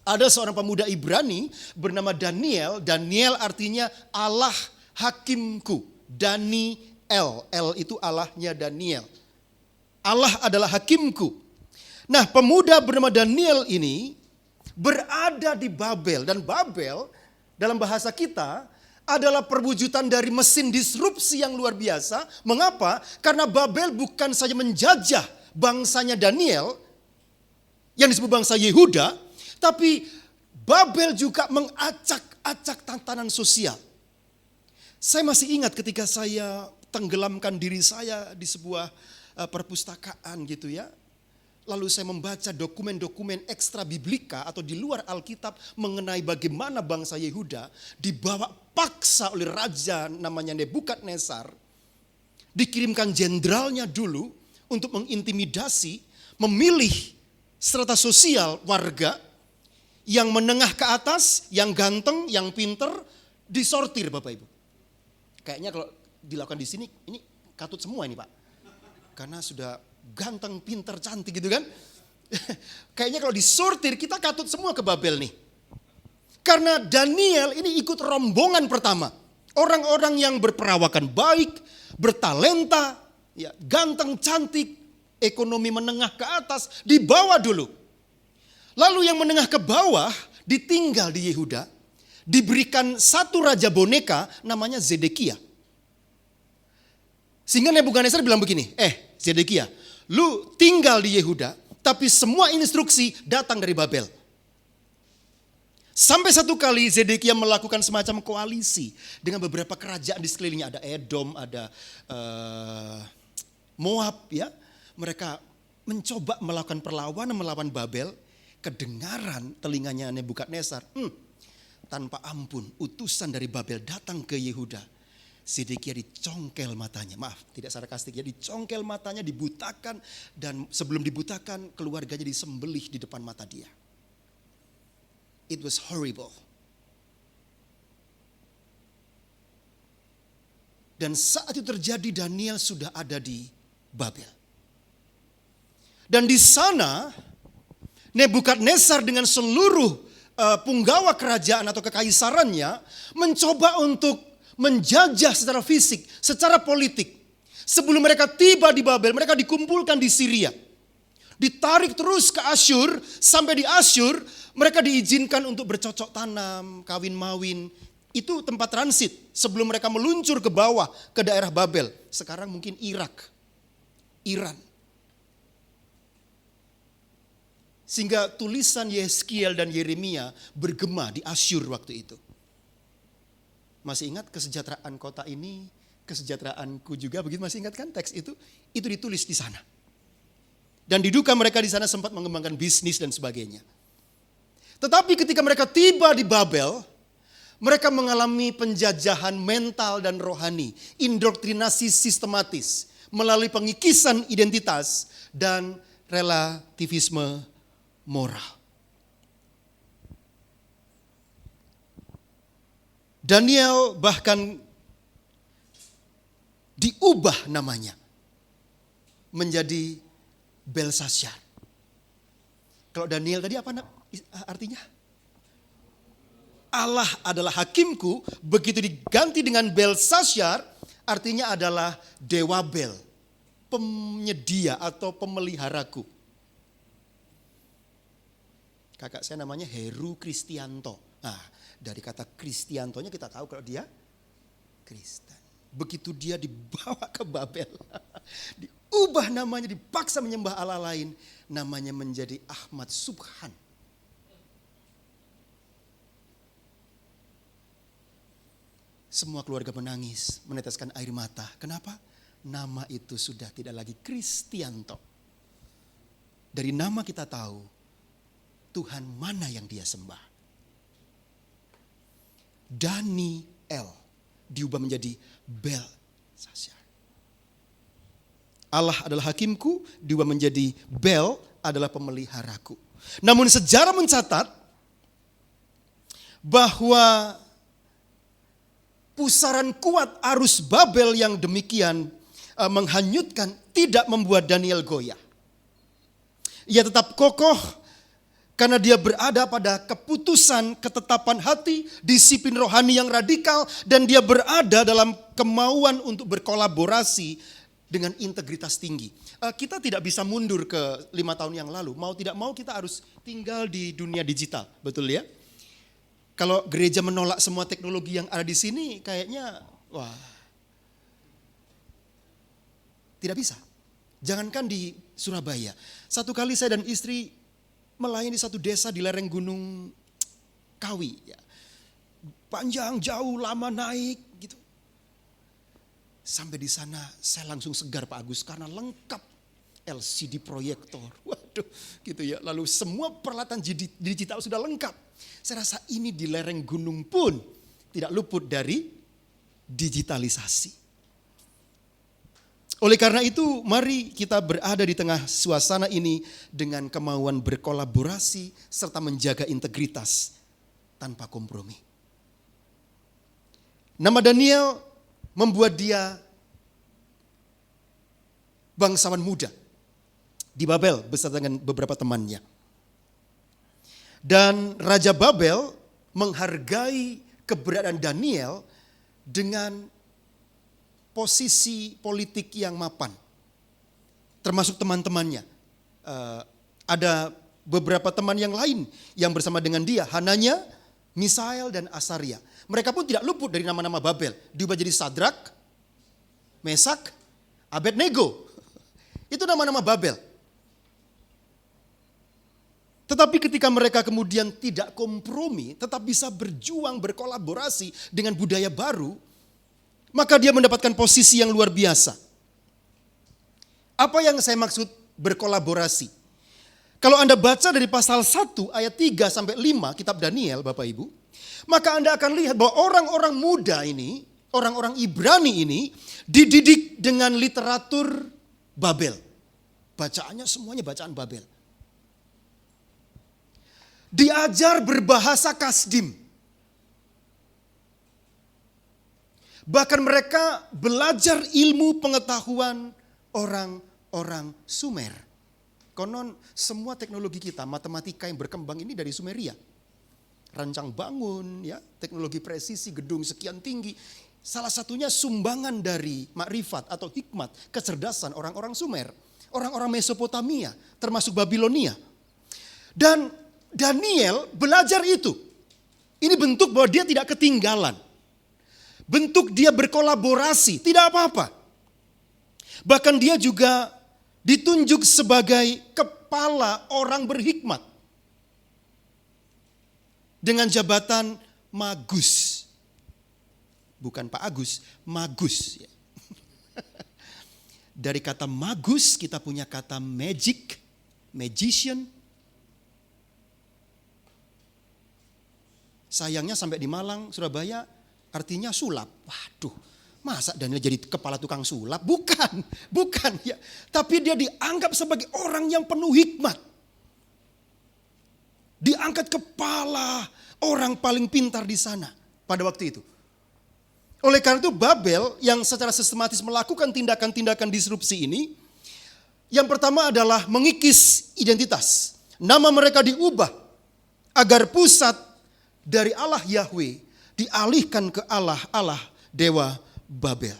Ada seorang pemuda Ibrani bernama Daniel. Daniel artinya Allah hakimku. Daniel, El itu Allahnya Daniel. Allah adalah hakimku. Nah, pemuda bernama Daniel ini berada di Babel. Dan Babel dalam bahasa kita adalah perwujudan dari mesin disrupsi yang luar biasa. Mengapa? Karena Babel bukan saja menjajah bangsanya Daniel yang disebut bangsa Yehuda, tapi Babel juga mengacak-acak tatanan sosial. Saya masih ingat ketika saya tenggelamkan diri saya di sebuah perpustakaan gitu ya. Lalu saya membaca dokumen-dokumen ekstra biblika atau di luar Alkitab mengenai bagaimana bangsa Yehuda dibawa paksa oleh raja namanya Nebukadnezar. Dikirimkan jenderalnya dulu untuk mengintimidasi, memilih strata sosial warga yang menengah ke atas, yang ganteng, yang pinter, disortir Bapak Ibu. Kayaknya kalau dilakukan di sini, ini katut semua ini Pak. Karena sudah ganteng, pinter, cantik gitu kan. Kayaknya kalau disortir kita katut semua ke Babel nih. Karena Daniel ini ikut rombongan pertama. Orang-orang yang berperawakan baik, bertalenta, ya, ganteng, cantik, ekonomi menengah ke atas, dibawa dulu. Lalu yang menengah ke bawah ditinggal di Yehuda, diberikan satu raja boneka namanya Zedekia. Sehingga Nebukadnezar bilang begini, Zedekia, lu tinggal di Yehuda, tapi semua instruksi datang dari Babel. Sampai satu kali Zedekia melakukan semacam koalisi dengan beberapa kerajaan di sekelilingnya. Ada Edom, ada Moab ya. Mereka mencoba melakukan perlawanan melawan Babel. Kedengaran telinganya Nebukadnezar. Tanpa ampun utusan dari Babel datang ke Yehuda. Zedekia dicongkel matanya, maaf tidak sarkastik ya, dicongkel matanya, dibutakan, dan sebelum dibutakan keluarganya disembelih di depan mata dia. It was horrible. Dan saat itu terjadi, Daniel sudah ada di Babel. Dan di sana Nebukadnezar dengan seluruh punggawa kerajaan atau kekaisarannya mencoba untuk menjajah secara fisik, secara politik. Sebelum mereka tiba di Babel, mereka dikumpulkan di Syria. Ditarik terus ke Asyur, sampai di Asyur mereka diizinkan untuk bercocok tanam, kawin mawin. Itu tempat transit sebelum mereka meluncur ke bawah ke daerah Babel. Sekarang mungkin Irak, Iran. Sehingga tulisan Yeskiel dan Yeremia bergema di Asyur waktu itu. Masih ingat kesejahteraan kota ini, kesejahteraanku juga, begitu masih ingat kan teks itu? Itu ditulis di sana. Dan diduga mereka di sana sempat mengembangkan bisnis dan sebagainya. Tetapi ketika mereka tiba di Babel, mereka mengalami penjajahan mental dan rohani, indoktrinasi sistematis, melalui pengikisan identitas dan relativisme moral. Daniel bahkan diubah namanya menjadi Belsasyar. Kalau Daniel tadi apa artinya? Allah adalah hakimku, begitu diganti dengan Belsasyar artinya adalah Dewa Bel, penyedia atau pemeliharaku. Kakak saya namanya Heru Kristianto. Nah, dari kata Kristiantonya kita tahu kalau dia Kristen. Begitu dia dibawa ke Babel, diubah namanya, dipaksa menyembah Allah lain, namanya menjadi Ahmad Subhan. Semua keluarga menangis, meneteskan air mata. Kenapa? Nama itu sudah tidak lagi Kristianto. Dari nama kita tahu Tuhan mana yang dia sembah. Daniel diubah menjadi Belsasyar. Allah adalah hakimku, diubah menjadi Bel adalah pemeliharaku. Namun sejarah mencatat bahwa pusaran kuat arus Babel yang demikian menghanyutkan tidak membuat Daniel goyah. Ia tetap kokoh karena dia berada pada keputusan, ketetapan hati, disiplin rohani yang radikal, dan dia berada dalam kemauan untuk berkolaborasi dengan integritas tinggi. Kita tidak bisa mundur ke 5 tahun yang lalu. Mau tidak mau kita harus tinggal di dunia digital, betul ya? Kalau gereja menolak semua teknologi yang ada di sini, kayaknya wah, tidak bisa. Jangankan di Surabaya. Satu kali saya dan istri melayani satu desa di lereng Gunung Kawi. Ya. Panjang, jauh, lama naik gitu. Sampai di sana saya langsung segar Pak Agus karena lengkap LCD proyektor. Waduh gitu ya. Lalu semua peralatan digital sudah lengkap. Saya rasa ini di lereng gunung pun tidak luput dari digitalisasi. Oleh karena itu, mari kita berada di tengah suasana ini dengan kemauan berkolaborasi serta menjaga integritas tanpa kompromi. Nama Daniel membuat dia bangsawan muda di Babel beserta dengan beberapa temannya. Dan Raja Babel menghargai keberadaan Daniel dengan posisi politik yang mapan, termasuk teman-temannya. Ada beberapa teman yang lain yang bersama dengan dia, Hananya, Misael, dan Asaria. Mereka pun tidak luput dari nama-nama Babel. Diubah jadi Sadrak, Mesak, Abednego. Itu nama-nama Babel. Tetapi ketika mereka kemudian tidak kompromi, tetap bisa berjuang, berkolaborasi dengan budaya baru, maka dia mendapatkan posisi yang luar biasa. Apa yang saya maksud berkolaborasi? Kalau Anda baca dari pasal 1 ayat 3 sampai 5 kitab Daniel Bapak Ibu, maka Anda akan lihat bahwa orang-orang muda ini Orang-orang Ibrani ini dididik dengan literatur Babel. Bacaannya semuanya bacaan Babel. Diajar berbahasa Kasdim. Bahkan mereka belajar ilmu pengetahuan orang-orang Sumer. Konon semua teknologi kita, matematika yang berkembang ini dari Sumeria. Rancang bangun, ya, teknologi presisi, gedung sekian tinggi. Salah satunya sumbangan dari makrifat atau hikmat, kecerdasan orang-orang Sumer. Orang-orang Mesopotamia, termasuk Babilonia. Dan Daniel belajar itu. Ini bentuk bahwa dia tidak ketinggalan. Bentuk dia berkolaborasi, tidak apa-apa. Bahkan dia juga ditunjuk sebagai kepala orang berhikmat. Dengan jabatan Magus. Bukan Pak Agus, Magus. Dari kata magus kita punya kata magic, magician. Sayangnya sampai di Malang, Surabaya artinya sulap. Waduh, masa Daniel jadi kepala tukang sulap? Bukan ya. Tapi dia dianggap sebagai orang yang penuh hikmat. Diangkat kepala orang paling pintar di sana pada waktu itu. Oleh karena itu Babel yang secara sistematis melakukan tindakan-tindakan disrupsi ini, yang pertama adalah mengikis identitas. Nama mereka diubah agar pusat dari Allah Yahweh dialihkan ke Allah Dewa Babel.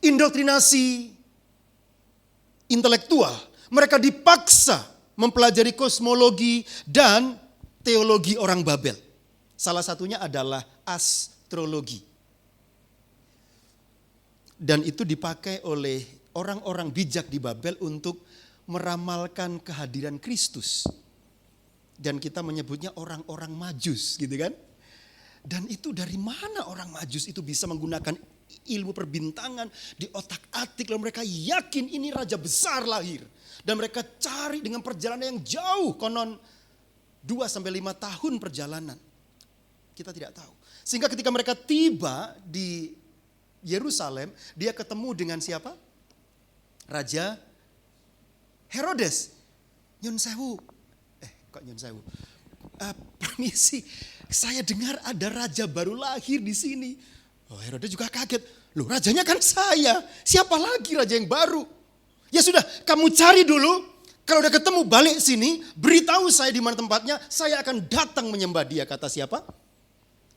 Indoktrinasi intelektual, mereka dipaksa mempelajari kosmologi dan teologi orang Babel. Salah satunya adalah astrologi. Dan itu dipakai oleh orang-orang bijak di Babel untuk meramalkan kehadiran Kristus. Dan kita menyebutnya orang-orang Majus, gitu kan? Dan itu dari mana orang Majus itu bisa menggunakan ilmu perbintangan di otak-atik, lalu mereka yakin ini raja besar lahir. Dan mereka cari dengan perjalanan yang jauh, konon 2-5 tahun perjalanan. Kita tidak tahu. Sehingga ketika mereka tiba di Yerusalem, dia ketemu dengan siapa? Raja Herodes. Nyun sewu. Kok nyun sewu? Permisi, saya dengar ada raja baru lahir di sini. Oh, Herodes juga kaget. Loh, rajanya kan saya. Siapa lagi raja yang baru? Ya sudah, kamu cari dulu. Kalau udah ketemu balik sini, beritahu saya di mana tempatnya. Saya akan datang menyembah dia, kata siapa?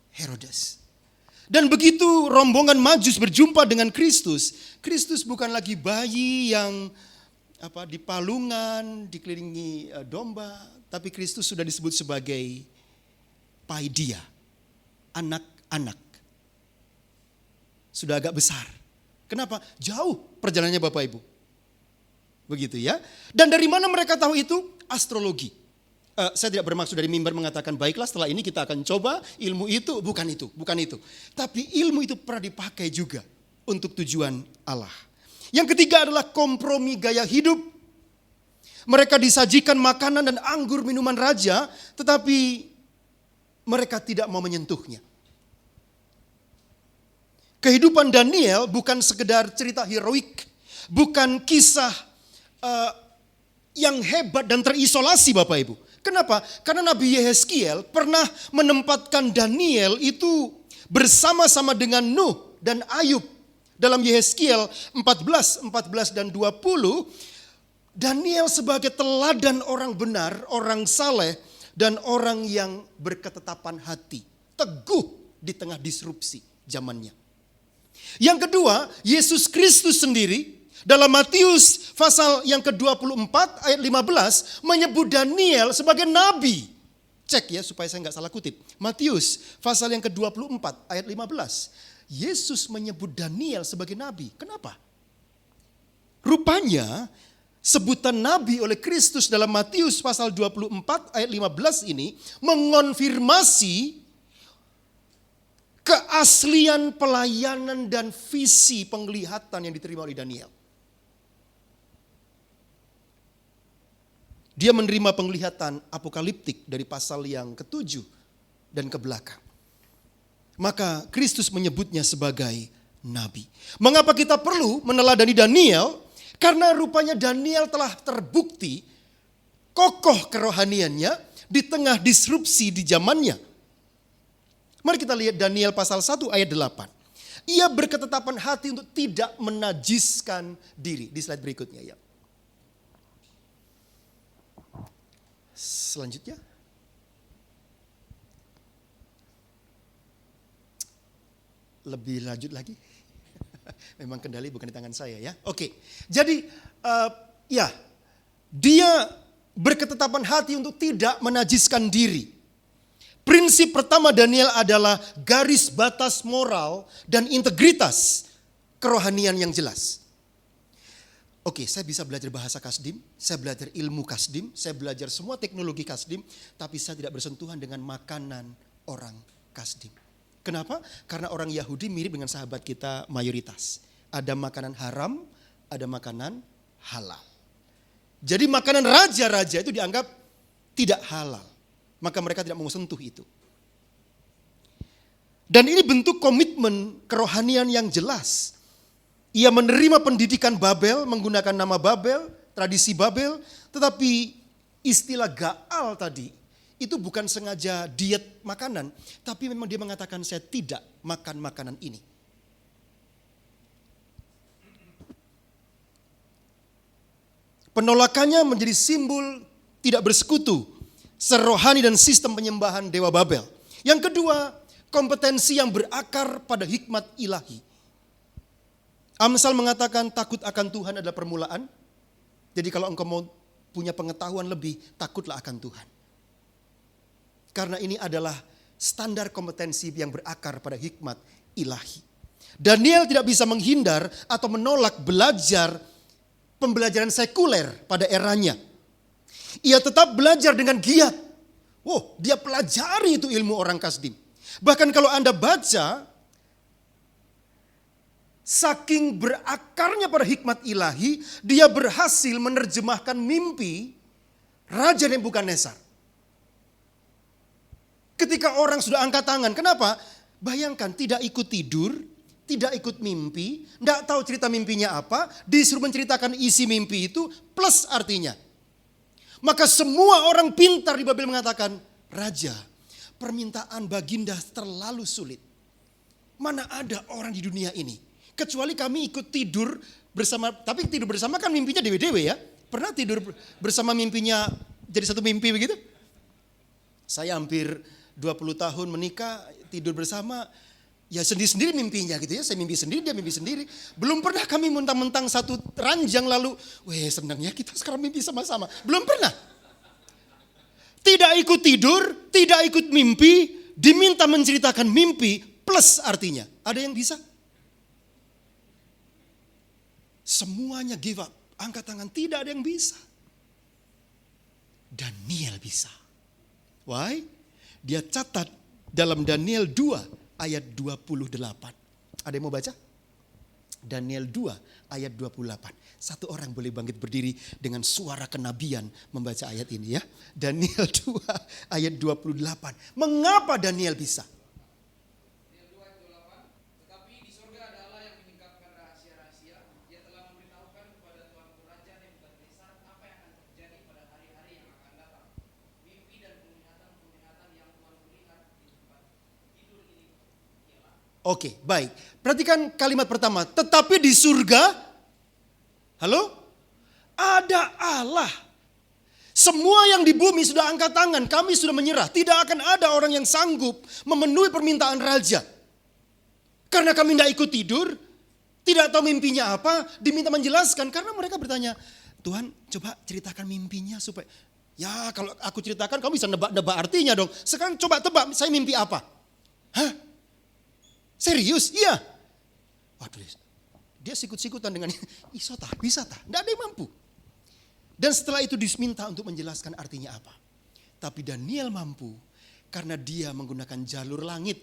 Herodes. Dan begitu rombongan Majus berjumpa dengan Kristus, Kristus bukan lagi bayi yang dipalungan, dikelilingi domba, tapi Kristus sudah disebut sebagai paidia, anak-anak. Sudah agak besar. Kenapa? Jauh perjalanannya Bapak Ibu. Begitu ya. Dan dari mana mereka tahu itu? Astrologi. Saya tidak bermaksud dari mimbar mengatakan baiklah setelah ini kita akan coba ilmu itu. Bukan itu. Tapi ilmu itu pernah dipakai juga untuk tujuan Allah. Yang ketiga adalah kompromi gaya hidup. Mereka disajikan makanan dan anggur minuman raja, tetapi mereka tidak mau menyentuhnya. Kehidupan Daniel bukan sekedar cerita heroik, bukan kisah yang hebat dan terisolasi Bapak Ibu. Kenapa? Karena Nabi Yehezkiel pernah menempatkan Daniel itu bersama-sama dengan Nuh dan Ayub. Dalam Yehezkiel 14 dan 20, Daniel sebagai teladan orang benar, orang saleh, dan orang yang berketetapan hati. Teguh di tengah disrupsi zamannya. Yang kedua, Yesus Kristus sendiri dalam Matius pasal yang ke-24 ayat 15 menyebut Daniel sebagai nabi. Cek ya supaya saya nggak salah kutip. Matius pasal yang ke-24 ayat 15. Yesus menyebut Daniel sebagai nabi. Kenapa? Rupanya sebutan nabi oleh Kristus dalam Matius pasal 24 ayat 15 ini mengonfirmasi keaslian pelayanan dan visi penglihatan yang diterima oleh Daniel. Dia menerima penglihatan apokaliptik dari pasal yang ke-7 dan ke belakang. Maka Kristus menyebutnya sebagai nabi. Mengapa kita perlu meneladani Daniel? Karena rupanya Daniel telah terbukti kokoh kerohaniannya di tengah disrupsi di zamannya. Mari kita lihat Daniel pasal 1 ayat 8. Ia berketetapan hati untuk tidak menajiskan diri. Di slide berikutnya ya. Selanjutnya. Lebih lanjut lagi. Memang kendali bukan di tangan saya ya. Oke. Jadi dia berketetapan hati untuk tidak menajiskan diri. Prinsip pertama Daniel adalah garis batas moral dan integritas kerohanian yang jelas. Oke, saya bisa belajar bahasa Kasdim, saya belajar ilmu Kasdim, saya belajar semua teknologi Kasdim, tapi saya tidak bersentuhan dengan makanan orang Kasdim. Kenapa? Karena orang Yahudi mirip dengan sahabat kita mayoritas. Ada makanan haram, ada makanan halal. Jadi makanan raja-raja itu dianggap tidak halal. Maka mereka tidak mau sentuh itu. Dan ini bentuk komitmen kerohanian yang jelas. Ia menerima pendidikan Babel, menggunakan nama Babel, tradisi Babel. Tetapi istilah Gaal tadi, itu bukan sengaja diet makanan. Tapi memang dia mengatakan saya tidak makan makanan ini. Penolakannya menjadi simbol tidak bersekutu serohani dan sistem penyembahan dewa Babel. Yang kedua, kompetensi yang berakar pada hikmat ilahi. Amsal mengatakan takut akan Tuhan adalah permulaan. Jadi kalau engkau mau punya pengetahuan lebih, takutlah akan Tuhan. Karena ini adalah standar kompetensi yang berakar pada hikmat ilahi. Daniel tidak bisa menghindar atau menolak belajar pembelajaran sekuler pada eranya. Ia tetap belajar dengan giat. Dia pelajari itu ilmu orang Kasdim. Bahkan kalau Anda baca, saking berakarnya pada hikmat ilahi, dia berhasil menerjemahkan mimpi Raja Nebukadnezar. Ketika orang sudah angkat tangan, kenapa? Bayangkan tidak ikut tidur, tidak ikut mimpi, tidak tahu cerita mimpinya apa, disuruh menceritakan isi mimpi itu plus artinya. Maka semua orang pintar di Babel mengatakan, Raja, permintaan baginda terlalu sulit. Mana ada orang di dunia ini? Kecuali kami ikut tidur bersama, tapi tidur bersama kan mimpinya dewe-dewe ya. Pernah tidur bersama mimpinya jadi satu mimpi begitu? Saya hampir 20 tahun menikah, tidur bersama, ya sendiri-sendiri mimpinya gitu ya. Saya mimpi sendiri, dia mimpi sendiri. Belum pernah kami mentang-mentang satu ranjang lalu, senangnya kita sekarang mimpi sama-sama. Belum pernah. Tidak ikut tidur, tidak ikut mimpi, diminta menceritakan mimpi plus artinya. Ada yang bisa? Semuanya give up, angkat tangan, tidak ada yang bisa. Daniel bisa. Why? Dia catat dalam Daniel 2 ayat 28. Ada yang mau baca? Daniel 2 ayat 28. Satu orang boleh bangkit berdiri dengan suara kenabian membaca ayat ini ya. Daniel 2 ayat 28. Mengapa Daniel bisa? Daniel 2 ayat 28. Tetapi di surga ada Allah yang menyingkapkan rahasia-rahasia. Dia telah memberitahukan kepada Tuanku Raja Nebukadnezar apa yang akan terjadi pada hari-hari yang akan datang. Mimpi dan penglihatan-penglihatan yang Tuanku lihat di tempat tidur ini ialah. Oke, baik. Perhatikan kalimat pertama. Tetapi di surga, halo? Ada Allah. Semua yang di bumi sudah angkat tangan. Kami sudah menyerah. Tidak akan ada orang yang sanggup memenuhi permintaan raja. Karena kami tidak ikut tidur. Tidak tahu mimpinya apa. Diminta menjelaskan. Karena mereka bertanya, Tuhan coba ceritakan mimpinya supaya. Ya kalau aku ceritakan kamu bisa nebak-nebak artinya dong. Sekarang coba tebak saya mimpi apa. Hah? Serius? Iya. Waduh, dia sikut-sikutan dengan bisa tak? Tidak ada yang mampu. Dan setelah itu diminta untuk menjelaskan artinya apa. Tapi Daniel mampu karena dia menggunakan jalur langit.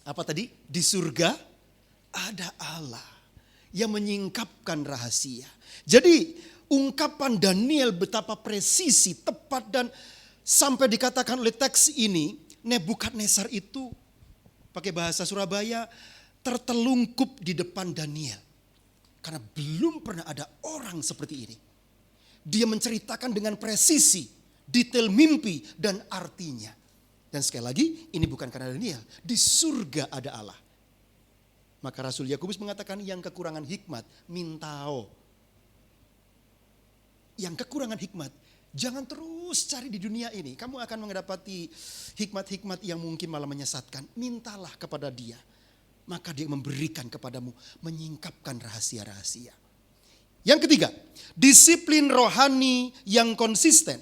Apa tadi? Di surga ada Allah yang menyingkapkan rahasia. Jadi ungkapan Daniel betapa presisi, tepat dan sampai dikatakan oleh teks ini Nebukadnezar itu, pakai bahasa Surabaya, tertelungkup di depan Daniel. Karena belum pernah ada orang seperti ini. Dia menceritakan dengan presisi, detail mimpi dan artinya. Dan sekali lagi, ini bukan karena Daniel. Di surga ada Allah. Maka Rasul Yakobus mengatakan yang kekurangan hikmat, mintao. Yang kekurangan hikmat, jangan terus cari di dunia ini. Kamu akan mendapati hikmat-hikmat yang mungkin malah menyesatkan. Mintalah kepada Dia. Maka Dia memberikan kepadamu, menyingkapkan rahasia-rahasia. Yang ketiga, disiplin rohani yang konsisten.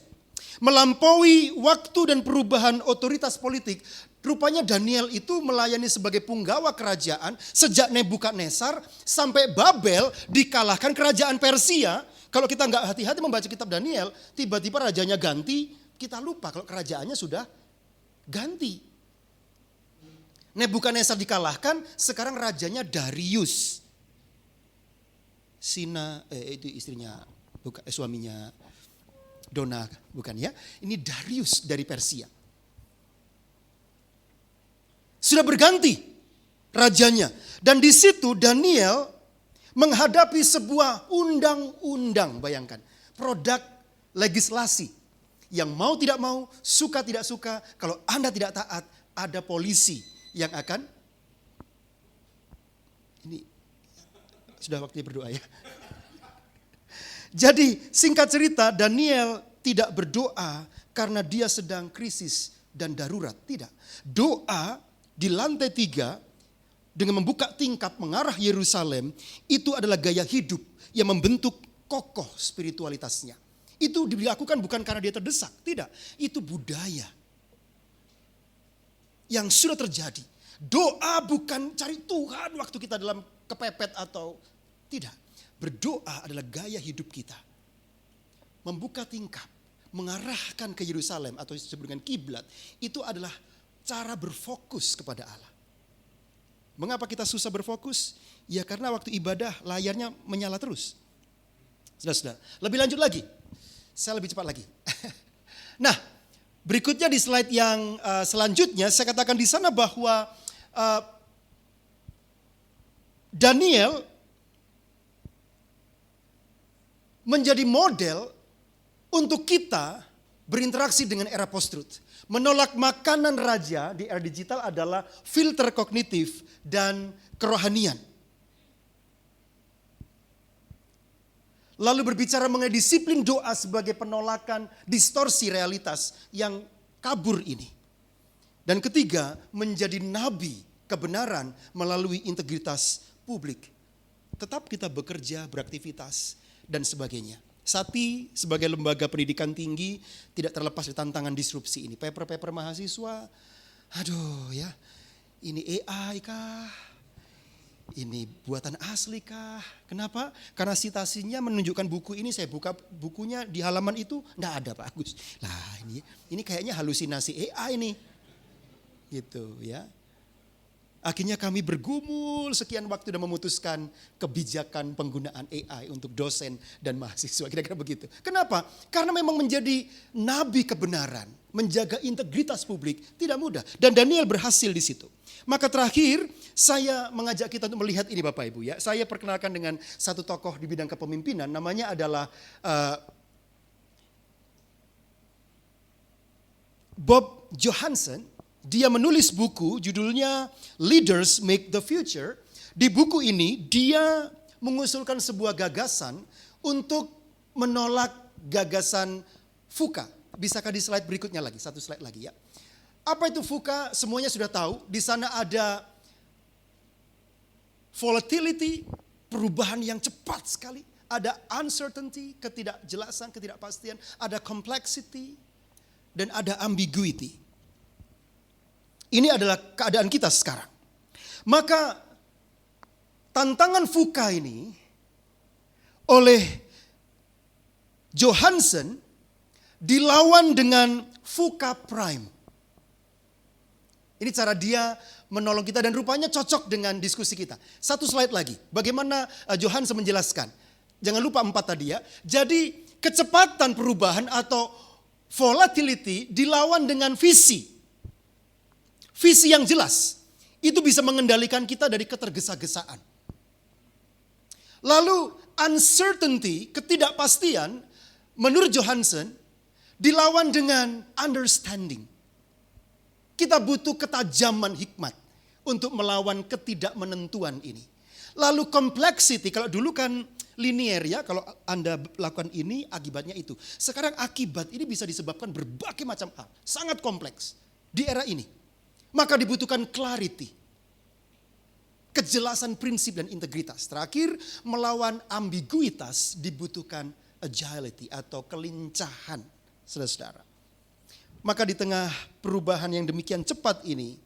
Melampaui waktu dan perubahan otoritas politik. Rupanya Daniel itu melayani sebagai punggawa kerajaan sejak Nebukadnezar sampai Babel dikalahkan kerajaan Persia. Kalau kita nggak hati-hati membaca kitab Daniel, tiba-tiba rajanya ganti, kita lupa kalau kerajaannya sudah ganti. Nebukadnezar dikalahkan, sekarang rajanya Darius. Itu istrinya, suaminya Dona, bukan ya? Ini Darius dari Persia. Sudah berganti rajanya. Dan di situ Daniel menghadapi sebuah undang-undang, bayangkan. Produk legislasi. Yang mau tidak mau, suka tidak suka, kalau Anda tidak taat, ada polisi yang akan, ini sudah waktunya berdoa ya. Jadi singkat cerita, Daniel tidak berdoa karena dia sedang krisis dan darurat. Tidak. Doa di lantai 3 dengan membuka tingkap mengarah Yerusalem, itu adalah gaya hidup yang membentuk kokoh spiritualitasnya. Itu dilakukan bukan karena dia terdesak. Tidak. Itu budaya yang sudah terjadi. Doa bukan cari Tuhan waktu kita dalam kepepet atau tidak. Berdoa adalah gaya hidup kita. Membuka tingkap, mengarahkan ke Yerusalem atau disebut dengan kiblat, itu adalah cara berfokus kepada Allah. Mengapa kita susah berfokus? Ya karena waktu ibadah layarnya menyala terus. Sudah. Lebih lanjut lagi. Saya lebih cepat lagi. Nah, berikutnya di slide yang selanjutnya saya katakan di sana bahwa Daniel menjadi model untuk kita berinteraksi dengan era post-truth. Menolak makanan raja di era digital adalah filter kognitif dan kerohanian. Lalu berbicara mengenai disiplin doa sebagai penolakan distorsi realitas yang kabur ini. Dan ketiga, menjadi nabi kebenaran melalui integritas publik. Tetap kita bekerja, beraktivitas, dan sebagainya. SATI sebagai lembaga pendidikan tinggi tidak terlepas dari tantangan disrupsi ini. Paper-paper mahasiswa, aduh ya, ini AI kah? Ini buatan asli kah? Kenapa? Karena citasinya menunjukkan buku ini, saya buka bukunya di halaman itu, enggak ada Pak Agus. Lah ini kayaknya halusinasi AI nih. Gitu ya. Akhirnya kami bergumul sekian waktu dan memutuskan kebijakan penggunaan AI untuk dosen dan mahasiswa. Kira-kira begitu. Kenapa? Karena memang menjadi nabi kebenaran, menjaga integritas publik tidak mudah. Dan Daniel berhasil di situ. Maka terakhir saya mengajak kita untuk melihat ini Bapak Ibu ya. Saya perkenalkan dengan satu tokoh di bidang kepemimpinan, namanya adalah Bob Johansen. Dia menulis buku judulnya Leaders Make the Future. Di buku ini dia mengusulkan sebuah gagasan untuk menolak gagasan VUCA. Bisakah di slide berikutnya lagi, satu slide lagi ya. Apa itu VUCA? Semuanya sudah tahu. Di sana ada volatility, perubahan yang cepat sekali. Ada uncertainty, ketidakjelasan, ketidakpastian. Ada complexity, dan ada ambiguity. Ini adalah keadaan kita sekarang. Maka tantangan VUCA ini oleh Johansen dilawan dengan VUCA Prime. Ini cara dia menolong kita dan rupanya cocok dengan diskusi kita. Satu slide lagi. Bagaimana Johansen menjelaskan. Jangan lupa 4 tadi ya. Jadi kecepatan perubahan atau volatility dilawan dengan visi. Visi yang jelas, itu bisa mengendalikan kita dari ketergesa-gesaan. Lalu uncertainty, ketidakpastian, menurut Johansson, dilawan dengan understanding. Kita butuh ketajaman hikmat untuk melawan ketidakmenentuan ini. Lalu complexity, kalau dulu kan linear ya, kalau Anda lakukan ini akibatnya itu. Sekarang akibat ini bisa disebabkan berbagai macam hal, sangat kompleks di era ini. Maka dibutuhkan clarity, kejelasan prinsip dan integritas. Terakhir, melawan ambiguitas dibutuhkan agility atau kelincahan, saudara-saudara. Maka di tengah perubahan yang demikian cepat ini,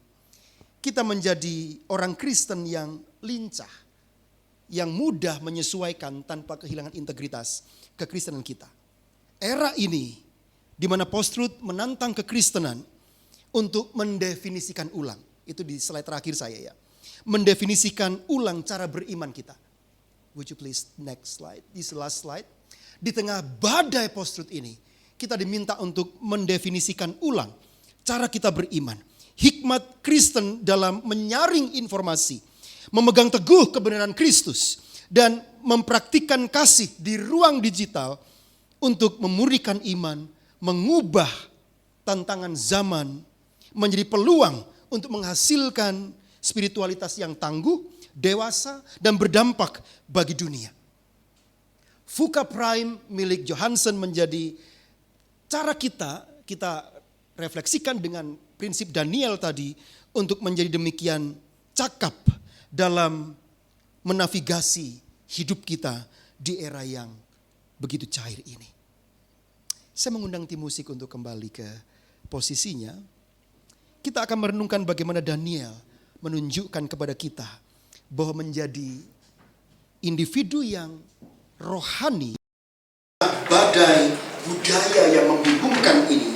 kita menjadi orang Kristen yang lincah, yang mudah menyesuaikan tanpa kehilangan integritas kekristenan kita. Era ini, di mana post-truth menantang kekristenan untuk mendefinisikan ulang. Itu di slide terakhir saya ya. Mendefinisikan ulang cara beriman kita. Would you please next slide, this last slide. Di tengah badai post-truth ini, kita diminta untuk mendefinisikan ulang cara kita beriman. Hikmat Kristen dalam menyaring informasi, memegang teguh kebenaran Kristus, dan mempraktikkan kasih di ruang digital untuk memurnikan iman, mengubah tantangan zaman, menjadi peluang untuk menghasilkan spiritualitas yang tangguh, dewasa, dan berdampak bagi dunia. Fuka Prime milik Johansson menjadi cara kita refleksikan dengan prinsip Daniel tadi untuk menjadi demikian cakap dalam menavigasi hidup kita di era yang begitu cair ini. Saya mengundang tim musik untuk kembali ke posisinya. Kita akan merenungkan bagaimana Daniel menunjukkan kepada kita bahwa menjadi individu yang rohani, badai budaya yang membingungkan ini,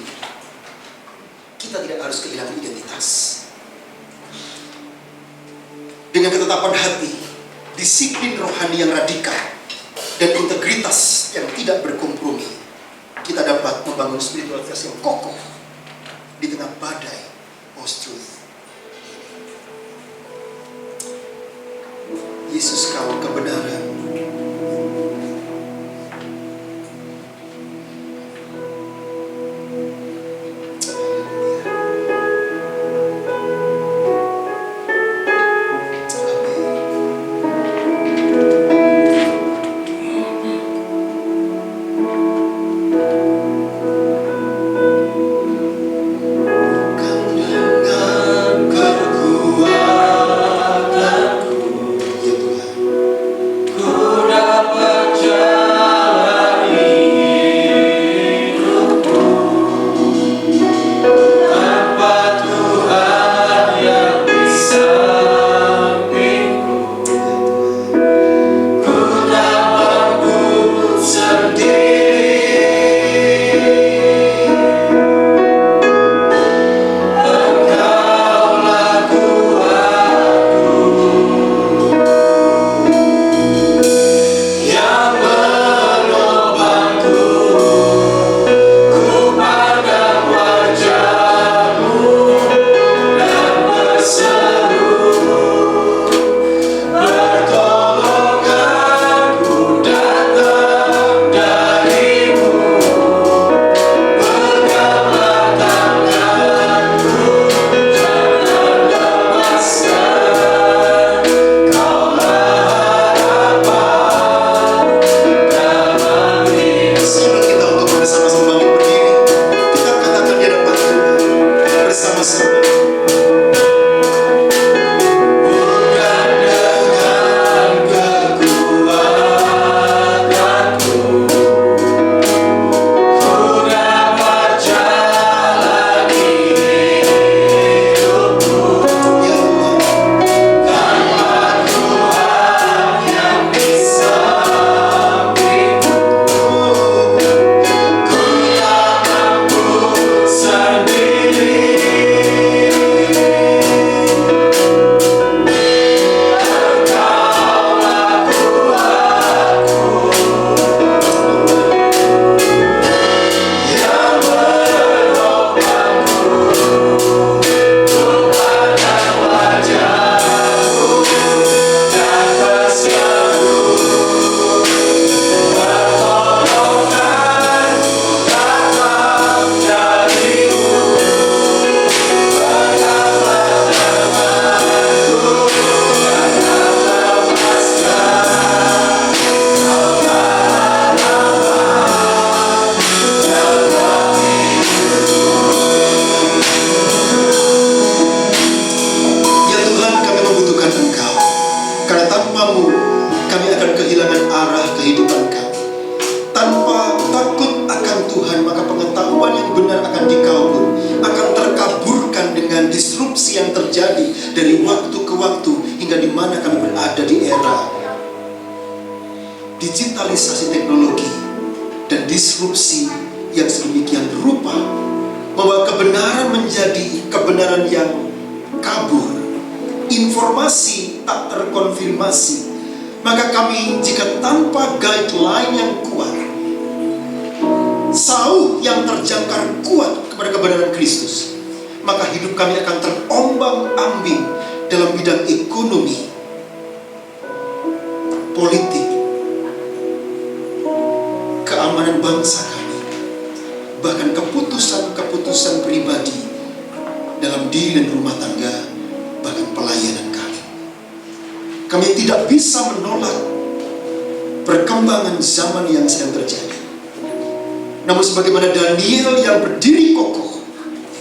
kita tidak harus kehilangan identitas. Dengan ketetapan hati, disiplin rohani yang radikal, dan integritas yang tidak berkompromi, kita dapat membangun spiritualitas yang kokoh di tengah badai post-truth. Yesus, Kau kebenaran. Ku bersamamu, kami akan kehilangan arah kehidupan kami. Tanpa takut akan Tuhan, maka pengetahuan yang benar akan dikabur, akan terkaburkan dengan disrupsi yang terjadi dari waktu ke waktu, hingga di mana kami berada di era digitalisasi teknologi dan disrupsi yang sedemikian rupa, bahwa kebenaran menjadi kebenaran yang kabur, informasi tak terkonfirmasi. Maka kami, jika tanpa guideline yang kuat, sauh yang terjangkar kuat kepada kebenaran Kristus, maka hidup kami akan terombang-ambing dalam bidang ekonomi, politik, keamanan bangsa kami, bahkan keputusan-keputusan pribadi dalam diri dan rumah tangga, bahkan pelayanan kami. Kami tidak bisa menolak perkembangan zaman yang sedang terjadi. Namun sebagaimana Daniel yang berdiri kokoh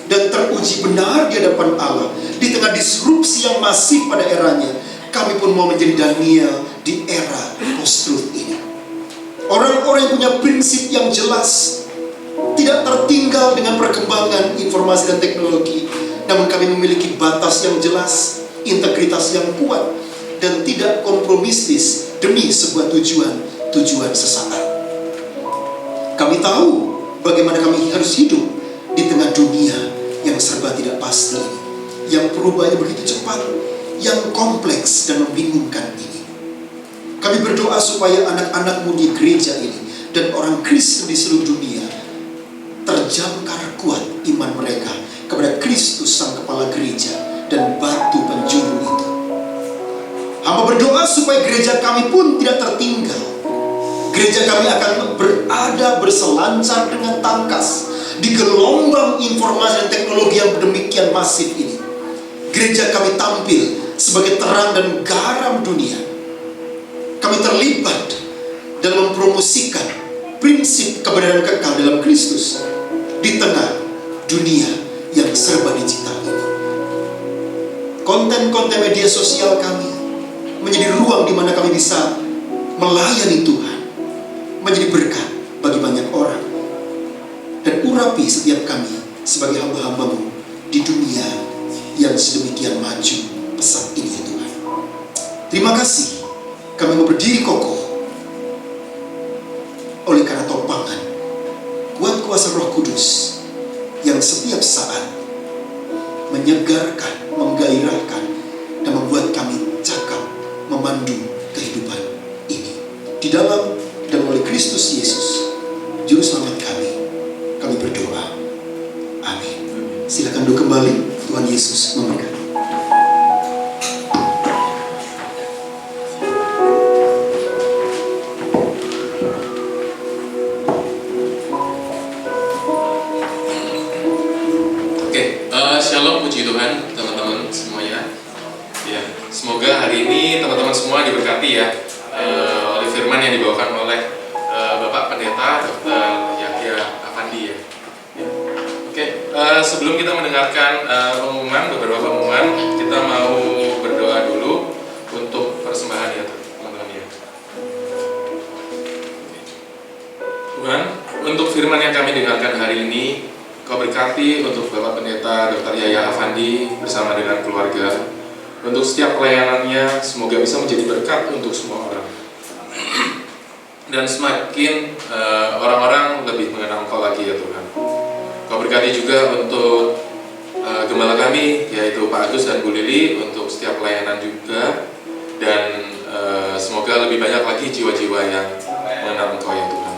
dan teruji benar di hadapan Allah di tengah disrupsi yang masif pada eranya, kami pun mau menjadi Daniel di era post-truth ini. Orang-orang yang punya prinsip yang jelas, tidak tertinggal dengan perkembangan informasi dan teknologi, namun kami memiliki batas yang jelas, integritas yang kuat, dan tidak kompromistis demi sebuah tujuan sesaat. Kami tahu bagaimana kami harus hidup di tengah dunia yang serba tidak pasti ini, yang perubahannya begitu cepat, yang kompleks dan membingungkan ini. Kami berdoa supaya anak-anakmu di gereja ini dan orang Kristen di seluruh dunia terjangkar kuat iman mereka kepada Kristus Sang Kepala Gereja dan batu penjuru itu. Hamba berdoa supaya gereja kami pun tidak tertinggal. Gereja kami akan berada berselancar dengan tangkas di gelombang informasi dan teknologi yang demikian masif ini. Gereja kami tampil sebagai terang dan garam dunia. Kami terlibat dalam mempromosikan prinsip kebenaran kekal dalam Kristus di tengah dunia yang serba digital ini. Konten-konten media sosial kami menjadi ruang di mana kami bisa melayani Tuhan, menjadi berkat bagi banyak orang, dan urapi setiap kami sebagai hamba-hamba-Mu di dunia yang sedemikian maju pesat ini ya Tuhan. Terima kasih, kami mau berdiri kokoh oleh karena topangan kuat kuasa Roh Kudus yang setiap saat menyegarkan, menggairahkan, dan membuat kami cakap memandu kehidupan ini. Di dalam dan oleh Kristus Yesus, Juru Selamat kami berdoa. Amin. Silakan duduk kembali. Tuhan Yesus memberkati. Shalom, puji Tuhan teman-teman semuanya. Ya, semoga hari ini teman-teman semua diberkati ya oleh firman yang dibawakan oleh Bapak Pendeta Dr. Yahya Afandi ya. Oke, sebelum kita mendengarkan beberapa pengumuman, kita mau berdoa dulu untuk persembahan ya teman-teman ya. Tuhan, untuk firman yang kami dengarkan hari ini, Kau berkati untuk Bapak Pendeta Dr. Yahya Afandi bersama dengan keluarga. Untuk setiap pelayanannya, semoga bisa menjadi berkat untuk semua orang. Dan semakin orang-orang lebih mengenal Engkau lagi ya Tuhan. Kau berkati juga untuk gembala kami, yaitu Pak Agus dan Bu Lili, untuk setiap pelayanan juga. Dan semoga lebih banyak lagi jiwa-jiwa yang mengenal Engkau ya Tuhan.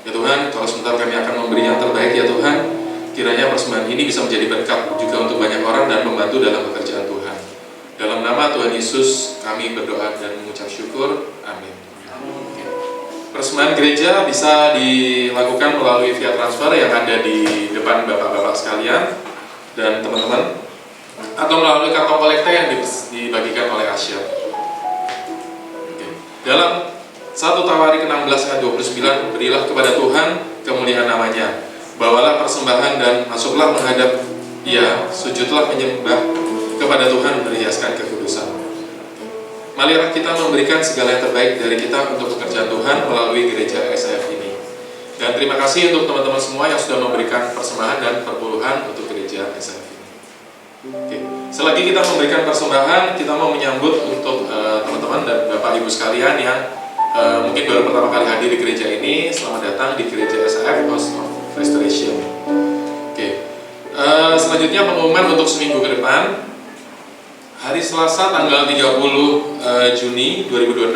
Ya Tuhan, kalau sebentar kami akan memberi yang terbaik ya Tuhan. Kiranya persembahan ini bisa menjadi berkat juga untuk banyak orang dan membantu dalam pekerjaan Tuhan. Dalam nama Tuhan Yesus kami berdoa dan mengucap syukur. Amin. Persembahan gereja bisa dilakukan melalui via transfer yang ada di depan bapak-bapak sekalian dan teman-teman, atau melalui kantong kolekta yang dibagikan oleh Asyar. Dalam 1 Tawarik 16 ayat 29, berilah kepada Tuhan kemuliaan namanya, bawalah persembahan dan masuklah menghadap Dia, sujudlah menyembah kepada Tuhan, berhiaskan kekudusan. marilah kita memberikan segala yang terbaik dari kita untuk pekerjaan Tuhan melalui gereja SAF ini. Dan terima kasih untuk teman-teman semua yang sudah memberikan persembahan dan perpuluhan untuk gereja SAF ini. Oke. Selagi kita memberikan persembahan, kita mau menyambut untuk teman-teman dan Bapak Ibu sekalian yang mungkin baru pertama kali hadir di gereja ini. Selamat datang di gereja SAF House of Restoration. Oke. Selanjutnya pengumuman untuk seminggu ke depan. Hari Selasa tanggal 30 Juni 2026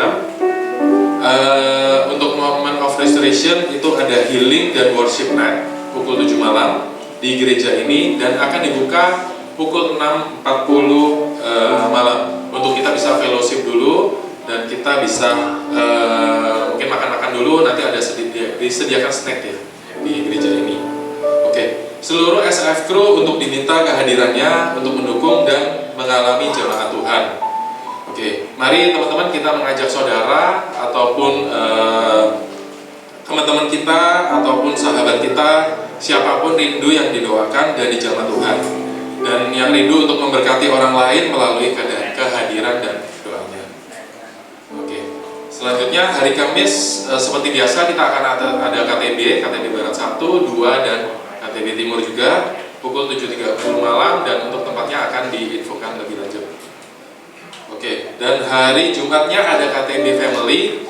untuk Moment of Restoration itu ada healing dan worship night pukul 7 malam di gereja ini, dan akan dibuka pukul 6.40 malam untuk kita bisa fellowship dulu dan kita bisa mungkin makan-makan dulu, nanti ada disediakan snack ya di gereja ini. Oke, seluruh SAF Crew untuk diminta kehadirannya untuk mendukung dan mengalami jemaat Tuhan. Oke, mari teman-teman kita mengajak saudara ataupun teman-teman kita ataupun sahabat kita, siapapun rindu yang didoakan dan dijamah Tuhan, dan yang rindu untuk memberkati orang lain melalui kehadiran dan doanya. Oke, selanjutnya hari Kamis seperti biasa kita akan ada KTB Barat 1, 2, dan KTB Timur juga pukul 7.30 malam, dan untuk tempatnya akan diinfokan lebih lanjut. Oke, dan hari Jumatnya ada KTB Family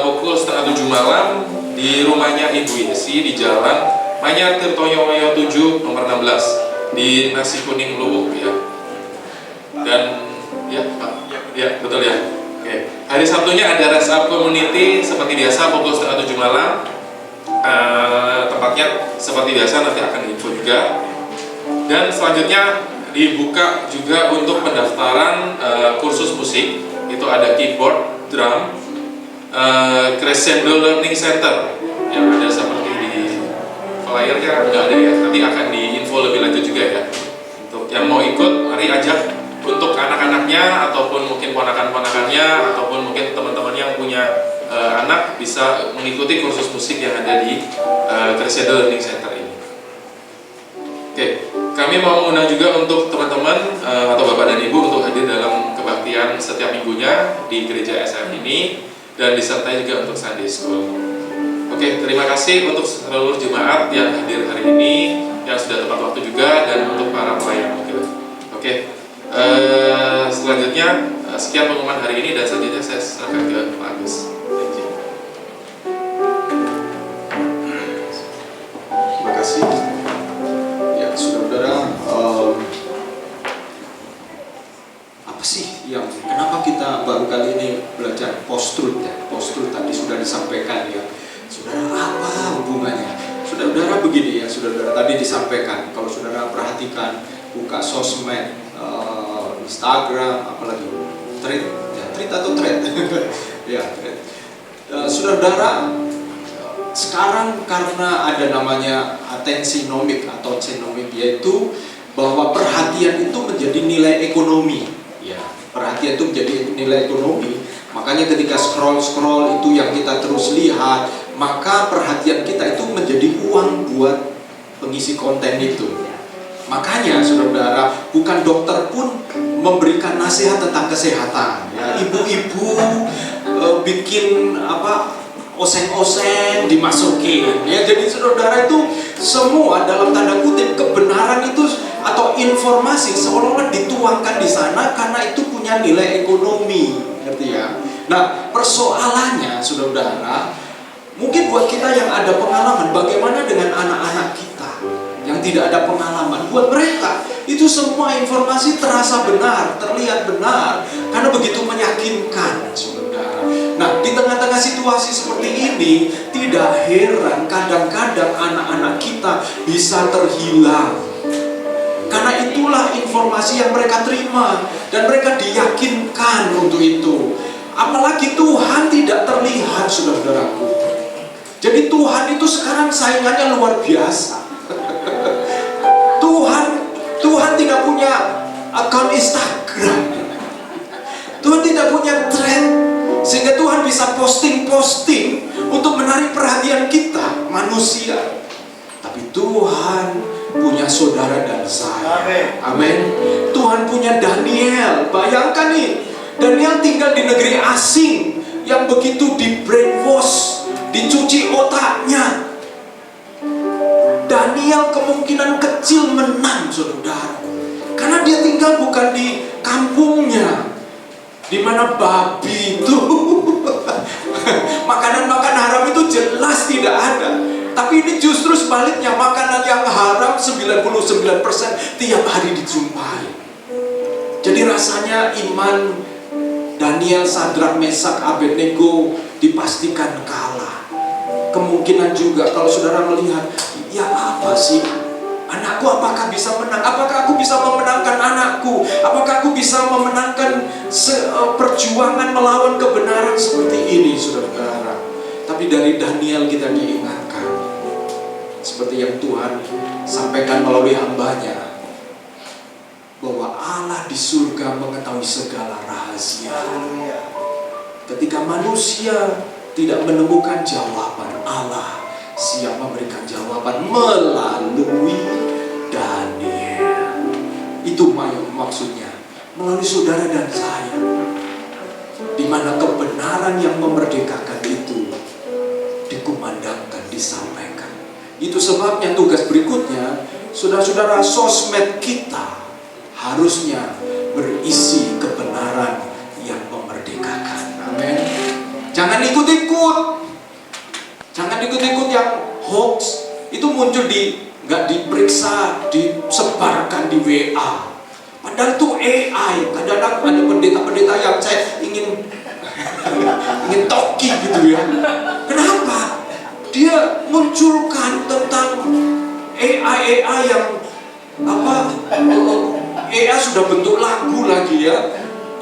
pukul 6:30 malam di rumahnya Ibu Yesi di Jalan Manyar Tirtonyoyo 7 nomor 16 di Nasi Kuning Luwuk ya. Dan ya Pak, ya betul ya. Oke, hari Sabtunya ada Rest Up Community seperti biasa pukul 6:30 malam. Tempatnya seperti biasa nanti akan diinfo juga. Dan selanjutnya dibuka juga untuk pendaftaran kursus musik. Itu ada keyboard, drum, Crescendo Learning Center yang ada seperti di flyernya, nggak ada ya, nanti akan diinfo lebih lanjut juga ya. Untuk yang mau ikut, mari ajak untuk anak-anaknya ataupun mungkin ponakan-ponakannya ataupun mungkin teman-teman yang punya anak bisa mengikuti kursus musik yang ada di Crescendo Learning Center ini. Oke, kami mau mengundang juga untuk teman-teman atau Bapak dan Ibu untuk hadir dalam kebaktian setiap minggunya di gereja SAF ini, dan disertai juga untuk Sunday School. Oke, terima kasih untuk seluruh jemaat yang hadir hari ini, yang sudah tepat waktu juga, dan untuk para pelayan juga. Oke, selanjutnya sekian pengumuman hari ini, dan selanjutnya saya serahkan ke Pak Agus. Terima kasih. Ya, saudara-saudara, apa sih yang kenapa kita baru kali ini belajar post-truth ya? Post-truth tadi sudah disampaikan ya. Saudara, apa hubungannya? Saudara-saudara begini ya, saudara-saudara tadi disampaikan. Kalau saudara perhatikan, buka sosmed, Instagram, apalagi tweet atau thread, ya thread. Saudara-saudara, sekarang karena ada namanya atensinomik atau genomik, yaitu bahwa perhatian itu menjadi nilai ekonomi. Ya, perhatian itu menjadi nilai ekonomi. Makanya ketika scroll itu yang kita terus lihat, maka perhatian kita itu menjadi uang buat pengisi konten itu. Makanya saudara-saudara, bukan dokter pun memberikan nasihat tentang kesehatan. Ya, ibu-ibu bikin oseng-oseng dimasukin. Ya, jadi saudara itu semua dalam tanda kutip kebenaran itu atau informasi seolah-olah dituangkan di sana karena itu punya nilai ekonomi, ngerti ya? Nah, persoalannya saudara-saudara, mungkin buat kita yang ada pengalaman, bagaimana dengan anak-anak kita yang tidak ada pengalaman? Buat mereka itu semua informasi terasa benar, terlihat benar, karena begitu meyakinkan, saudara. Nah, di tengah-tengah situasi seperti ini, tidak heran kadang-kadang anak-anak kita bisa terhilang. Karena itulah informasi yang mereka terima dan mereka diyakinkan untuk itu. Apalagi Tuhan tidak terlihat, saudara-saudaraku. Jadi Tuhan itu sekarang saingannya luar biasa. Tuhan tidak punya akun Instagram. Tuhan tidak punya trend, sehingga Tuhan bisa posting untuk menarik perhatian kita manusia. Tapi Tuhan punya saudara dan saya. Amin. Tuhan punya Daniel. Bayangkan nih, Daniel tinggal di negeri asing yang begitu di brainwash, dicuci otaknya. Daniel kemungkinan kecil menang, saudara, karena dia tinggal bukan di kampungnya, di mana babi itu makanan-makanan haram itu jelas tidak ada. Tapi ini justru sebaliknya, makanan yang haram 99% tiap hari dijumpai. Jadi rasanya iman Daniel, Sadrak, Mesak, Abednego dipastikan kalah. Kemungkinan juga kalau saudara melihat, ya apa sih? Anakku apakah bisa menang? Apakah aku bisa memenangkan anakku? Apakah aku bisa memenangkan perjuangan melawan kebenaran seperti ini, saudara? Tapi dari Daniel kita diingatkan, seperti yang Tuhan sampaikan melalui hambanya, bahwa Allah di surga mengetahui segala rahasia. Ketika manusia tidak menemukan jawaban, Allah siap memberikan jawaban melalui Daniel. Itu maksudnya, melalui saudara dan saya, di mana kebenaran yang memerdekakan itu dikumandangkan, disampaikan. Itu sebabnya tugas berikutnya, saudara-saudara, sosmed kita harusnya berisi kebenaran yang memerdekakan. Amin. Jangan ikut-ikut. Jangan ikut-ikut yang hoax. Itu muncul nggak diperiksa, disebarkan di WA. Padahal itu AI. Kadang-kadang ada pendeta-pendeta yang saya ingin toki gitu ya. Kenapa? Dia munculkan tentang AI yang AI sudah bentuk lagu lagi ya.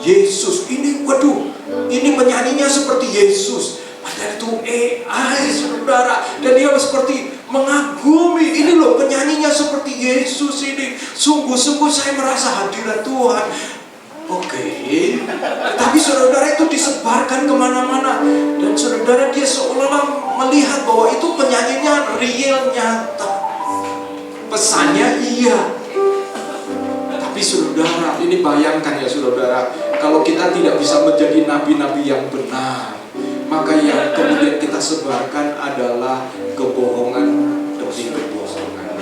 Yesus ini, waduh, ini penyanyinya seperti Yesus. Padahal itu AI, saudara. Dan dia seperti mengagumi, ini loh penyanyinya seperti Yesus ini. Sungguh-sungguh saya merasa hadirat Tuhan. Oke. Tapi saudara, itu disebarkan kemana-mana. Dan saudara, dia seolah-olah melihat bahwa itu penyanyinya real, nyata. Pesannya iya. Tapi saudara, ini bayangkan ya saudara, kalau kita tidak bisa menjadi nabi-nabi yang benar, maka yang kemudian kita sebarkan adalah kebohongan demi kebohongan.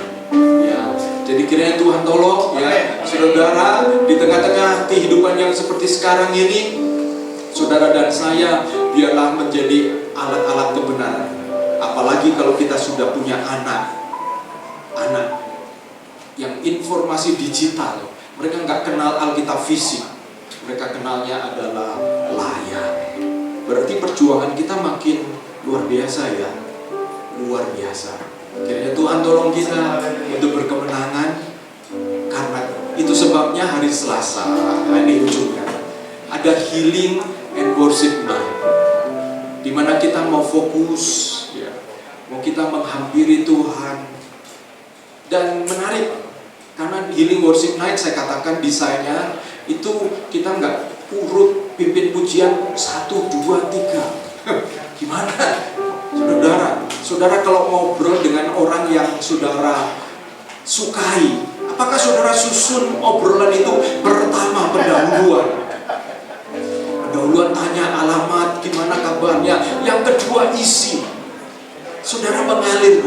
Ya, jadi kiranya Tuhan tolong ya, saudara, di tengah-tengah kehidupan yang seperti sekarang ini, saudara dan saya biarlah menjadi alat-alat kebenaran. Apalagi kalau kita sudah punya anak yang informasi digital, mereka nggak kenal Alkitab fisik, mereka kenalnya adalah layar. Berarti perjuangan kita makin luar biasa ya, luar biasa. Kiranya Tuhan tolong kita untuk berkemenangan. Karena itu sebabnya hari Selasa, ini ujungnya, ada healing and worship night, dimana kita mau fokus ya, mau kita menghampiri Tuhan. Dan menarik, karena healing worship night saya katakan desainnya itu kita nggak urut pimpin pujian 1, 2, 3. Gimana? Saudara kalau ngobrol dengan orang yang saudara sukai, apakah saudara susun obrolan itu pertama pendahuluan tanya alamat, gimana kabarnya, yang kedua isi. Saudara mengalir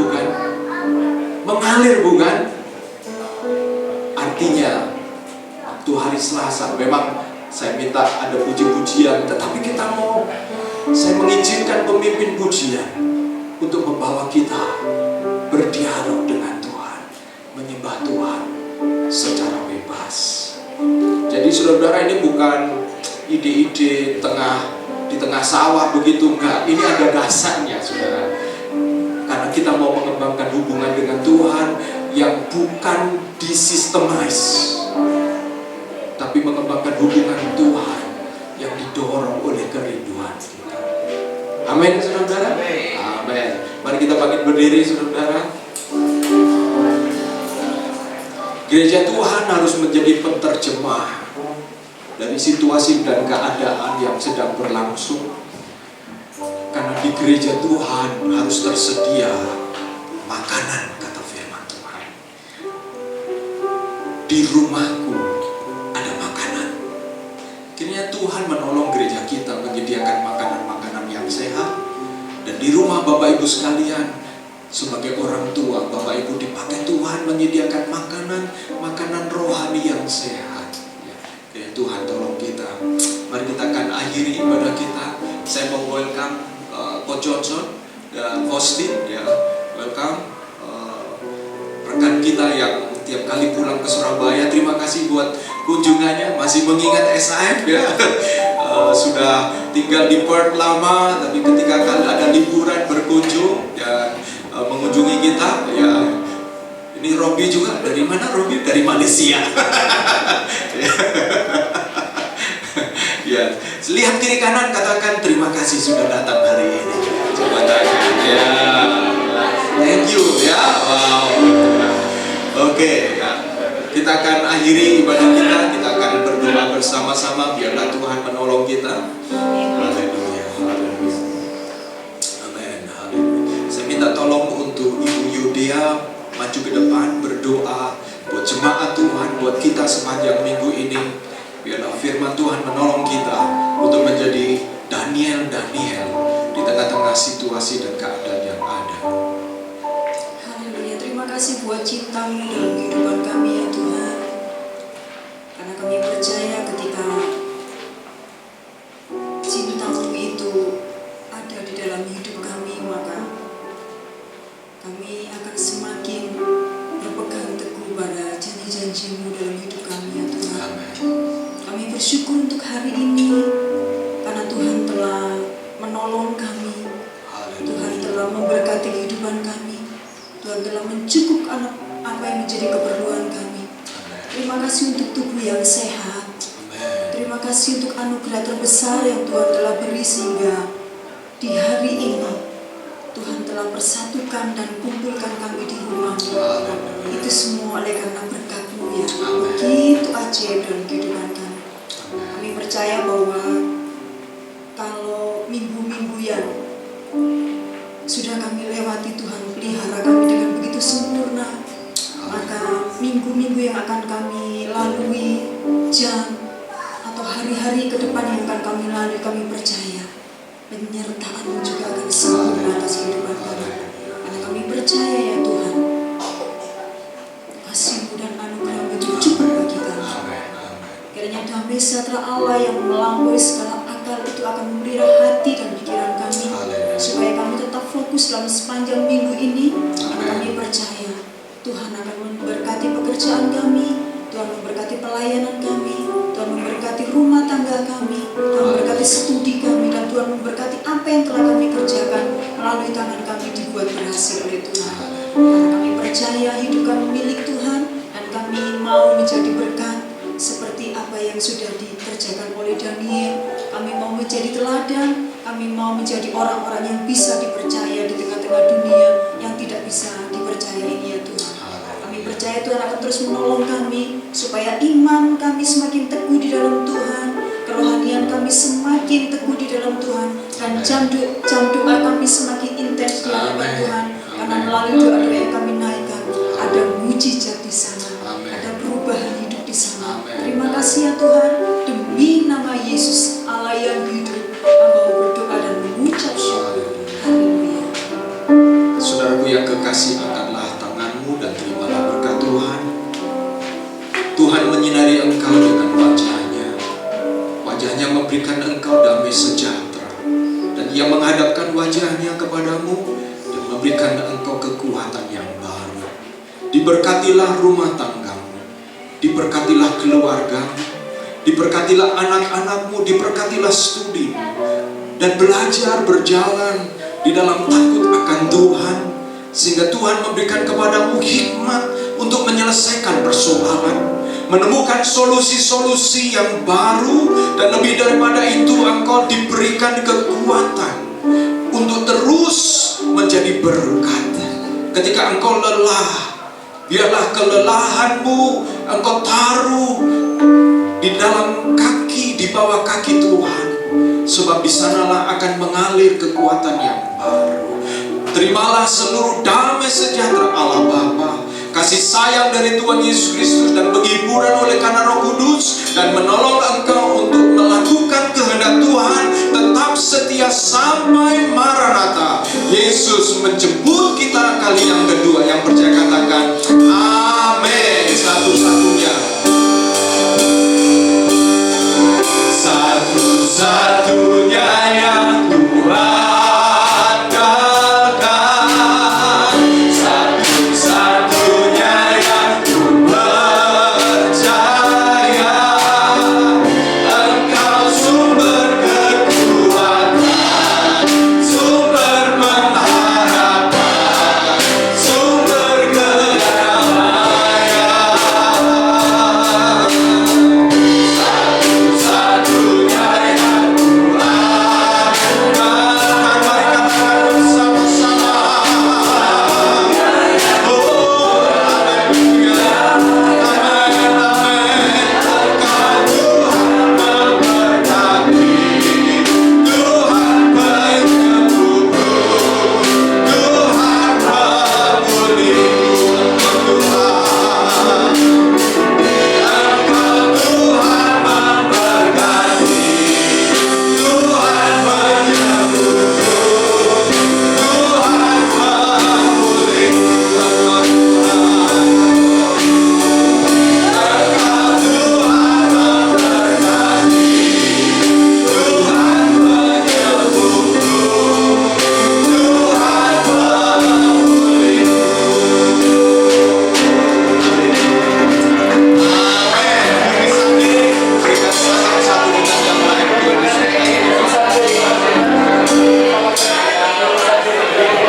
bukan? Artinya waktu hari Selasa memang saya minta ada puji-pujian, tetapi saya mengizinkan pemimpin pujian untuk membawa kita berdialog dengan Tuhan, menyembah Tuhan secara bebas. Jadi saudara, ini bukan ide-ide di tengah sawah begitu, enggak. Ini ada dasarnya, saudara. Karena kita mau mengembangkan hubungan dengan Tuhan yang bukan disistemize, tapi mengembangkan hubungan Tuhan yang didorong oleh kerinduan kita. Amin, saudara. Amin. Mari kita bangkit berdiri, saudara. Gereja Tuhan harus menjadi penterjemah dari situasi dan keadaan yang sedang berlangsung. Karena di gereja Tuhan harus tersedia makanan, kata firman Tuhan. Di rumahku ada makanan. Kiranya Tuhan Bapak Ibu sekalian, sebagai orang tua, Bapak Ibu dipakai Tuhan menyediakan makanan rohani yang sehat. Ya, Tuhan tolong kita. Mari kita akan akhiri ibadah kita. Saya mau welcome Coach Johnson dan Faustin, ya, welcome rekan kita yang tiap kali pulang ke Surabaya. Terima kasih buat kunjungannya, masih mengingat SAF, ya. Sudah tinggal di Perth lama, tapi ketika ada liburan berkunjung dan mengunjungi kita, ya. Ini Robi juga, dari mana Robi? Dari Malaysia. Ya, lihat kiri kanan, katakan terima kasih sudah datang hari ini. Coba tanya, ya, thank you, ya, wow. Oke, ya. Kita akan akhiri ibadah kita akan berdoa bersama-sama, biarlah Tuhan menolong kita. Haleluya, haleluya. Amin, haleluya. Saya minta tolong untuk Ibu Yudia maju ke depan berdoa buat jemaat Tuhan, buat kita sepanjang minggu ini. Biarlah firman Tuhan menolong kita untuk menjadi Daniel di tengah-tengah situasi dan keadaan yang ada. Haleluya, terima kasih buat cinta-Mu dalam kehidupan kami ya Tuhan. Karena kami percaya ketika cinta-Mu itu ada di dalam hidup kami, maka kami akan semakin berpegang teguh pada janji-janji-Mu dalam hidup kami ya Tuhan. Amin. Kami bersyukur untuk hari ini karena Tuhan telah menolong kami. Tuhan telah memberkati kehidupan kami. Tuhan telah mencukupkan apa yang menjadi keperluan kami. Terima kasih untuk tubuh yang sehat. Terima kasih untuk anugerah terbesar yang Tuhan telah beri sehingga di hari ini Tuhan telah persatukan dan kumpulkan kami di rumah-Mu. Itu semua oleh karena berkat-Mu yang begitu ajaib dalam kehidupan kami. Kami percaya bahwa kalau minggu-minggu yang sudah kami lewati, Tuhan pelihara kami dengan begitu sempurna, maka minggu-minggu yang akan kami lalui, jam atau hari-hari ke depan yang akan kami lalui, kami percaya penyertaan-Mu juga akan sempurna atas kehidupan kami. Karena kami percaya ya Tuhan, kasih-Mu dan anugerah-Mu itu cukup bagi kami. Kiranya damai sejahtera Allah yang melampaui segala akal itu akan memelihara hati dan pikiran kami, supaya kami tetap fokus dalam sepanjang minggu ini. Karena kami percaya Tuhan akan memberkati pekerjaan kami, Tuhan memberkati pelayanan kami, Tuhan memberkati rumah tangga kami, Tuhan memberkati studi kami, dan Tuhan memberkati apa yang telah kami kerjakan melalui tangan kami dibuat berhasil oleh Tuhan. Karena kami percaya hidup kami milik Tuhan, dan kami mau menjadi berkat seperti apa yang sudah dikerjakan oleh Daniel. Kami mau menjadi teladan, kami mau menjadi orang-orang yang bisa dipercaya di tengah-tengah dunia yang tidak bisa dipercaya ini ya Tuhan. Kami percaya Tuhan akan terus menolong kami supaya iman kami semakin teguh di dalam Tuhan, kerohanian kami semakin teguh di dalam Tuhan, dan jam doa kami semakin intens di hadapan Tuhan. Karena melalui doa-doa yang kami naikkan, ada mujizat di sana, ada perubahan hidup di sana. Terima kasih ya Tuhan, demi nama Yesus Allah yang hidup, hamba berdoa dan mengucap syukur. Haleluya. Saudaraku yang kekasih, angkatlah tanganmu dan terimalah berkat Tuhan. Tuhan menyinari engkau dengan wajahnya memberikan engkau damai sejahtera, dan Ia menghadapkan wajahnya kepadamu dan memberikan engkau kekuatan yang baru. Diberkatilah rumah tanggamu, diberkatilah keluargamu, diberkatilah anak-anakmu, diberkatilah studimu, dan belajar berjalan di dalam takut akan Tuhan, sehingga Tuhan memberikan kepadamu hikmat untuk menyelesaikan persoalan, menemukan solusi-solusi yang baru, dan lebih daripada itu engkau diberikan kekuatan untuk terus menjadi berkat. Ketika engkau lelah, biarlah kelelahanmu engkau taruh di dalam kaki, di bawah kaki Tuhan, sebab di sanalah akan mengalir kekuatan yang baru. Terimalah seluruh damai sejahtera Allah Bapa, kasih sayang dari Tuhan Yesus Kristus, dan penghiburan oleh karena Roh Kudus, dan menolong engkau untuk melakukan kehendak Tuhan, tetap setia sampai Maranatha. Yesus menjemput kita kali yang kedua. Yang percaya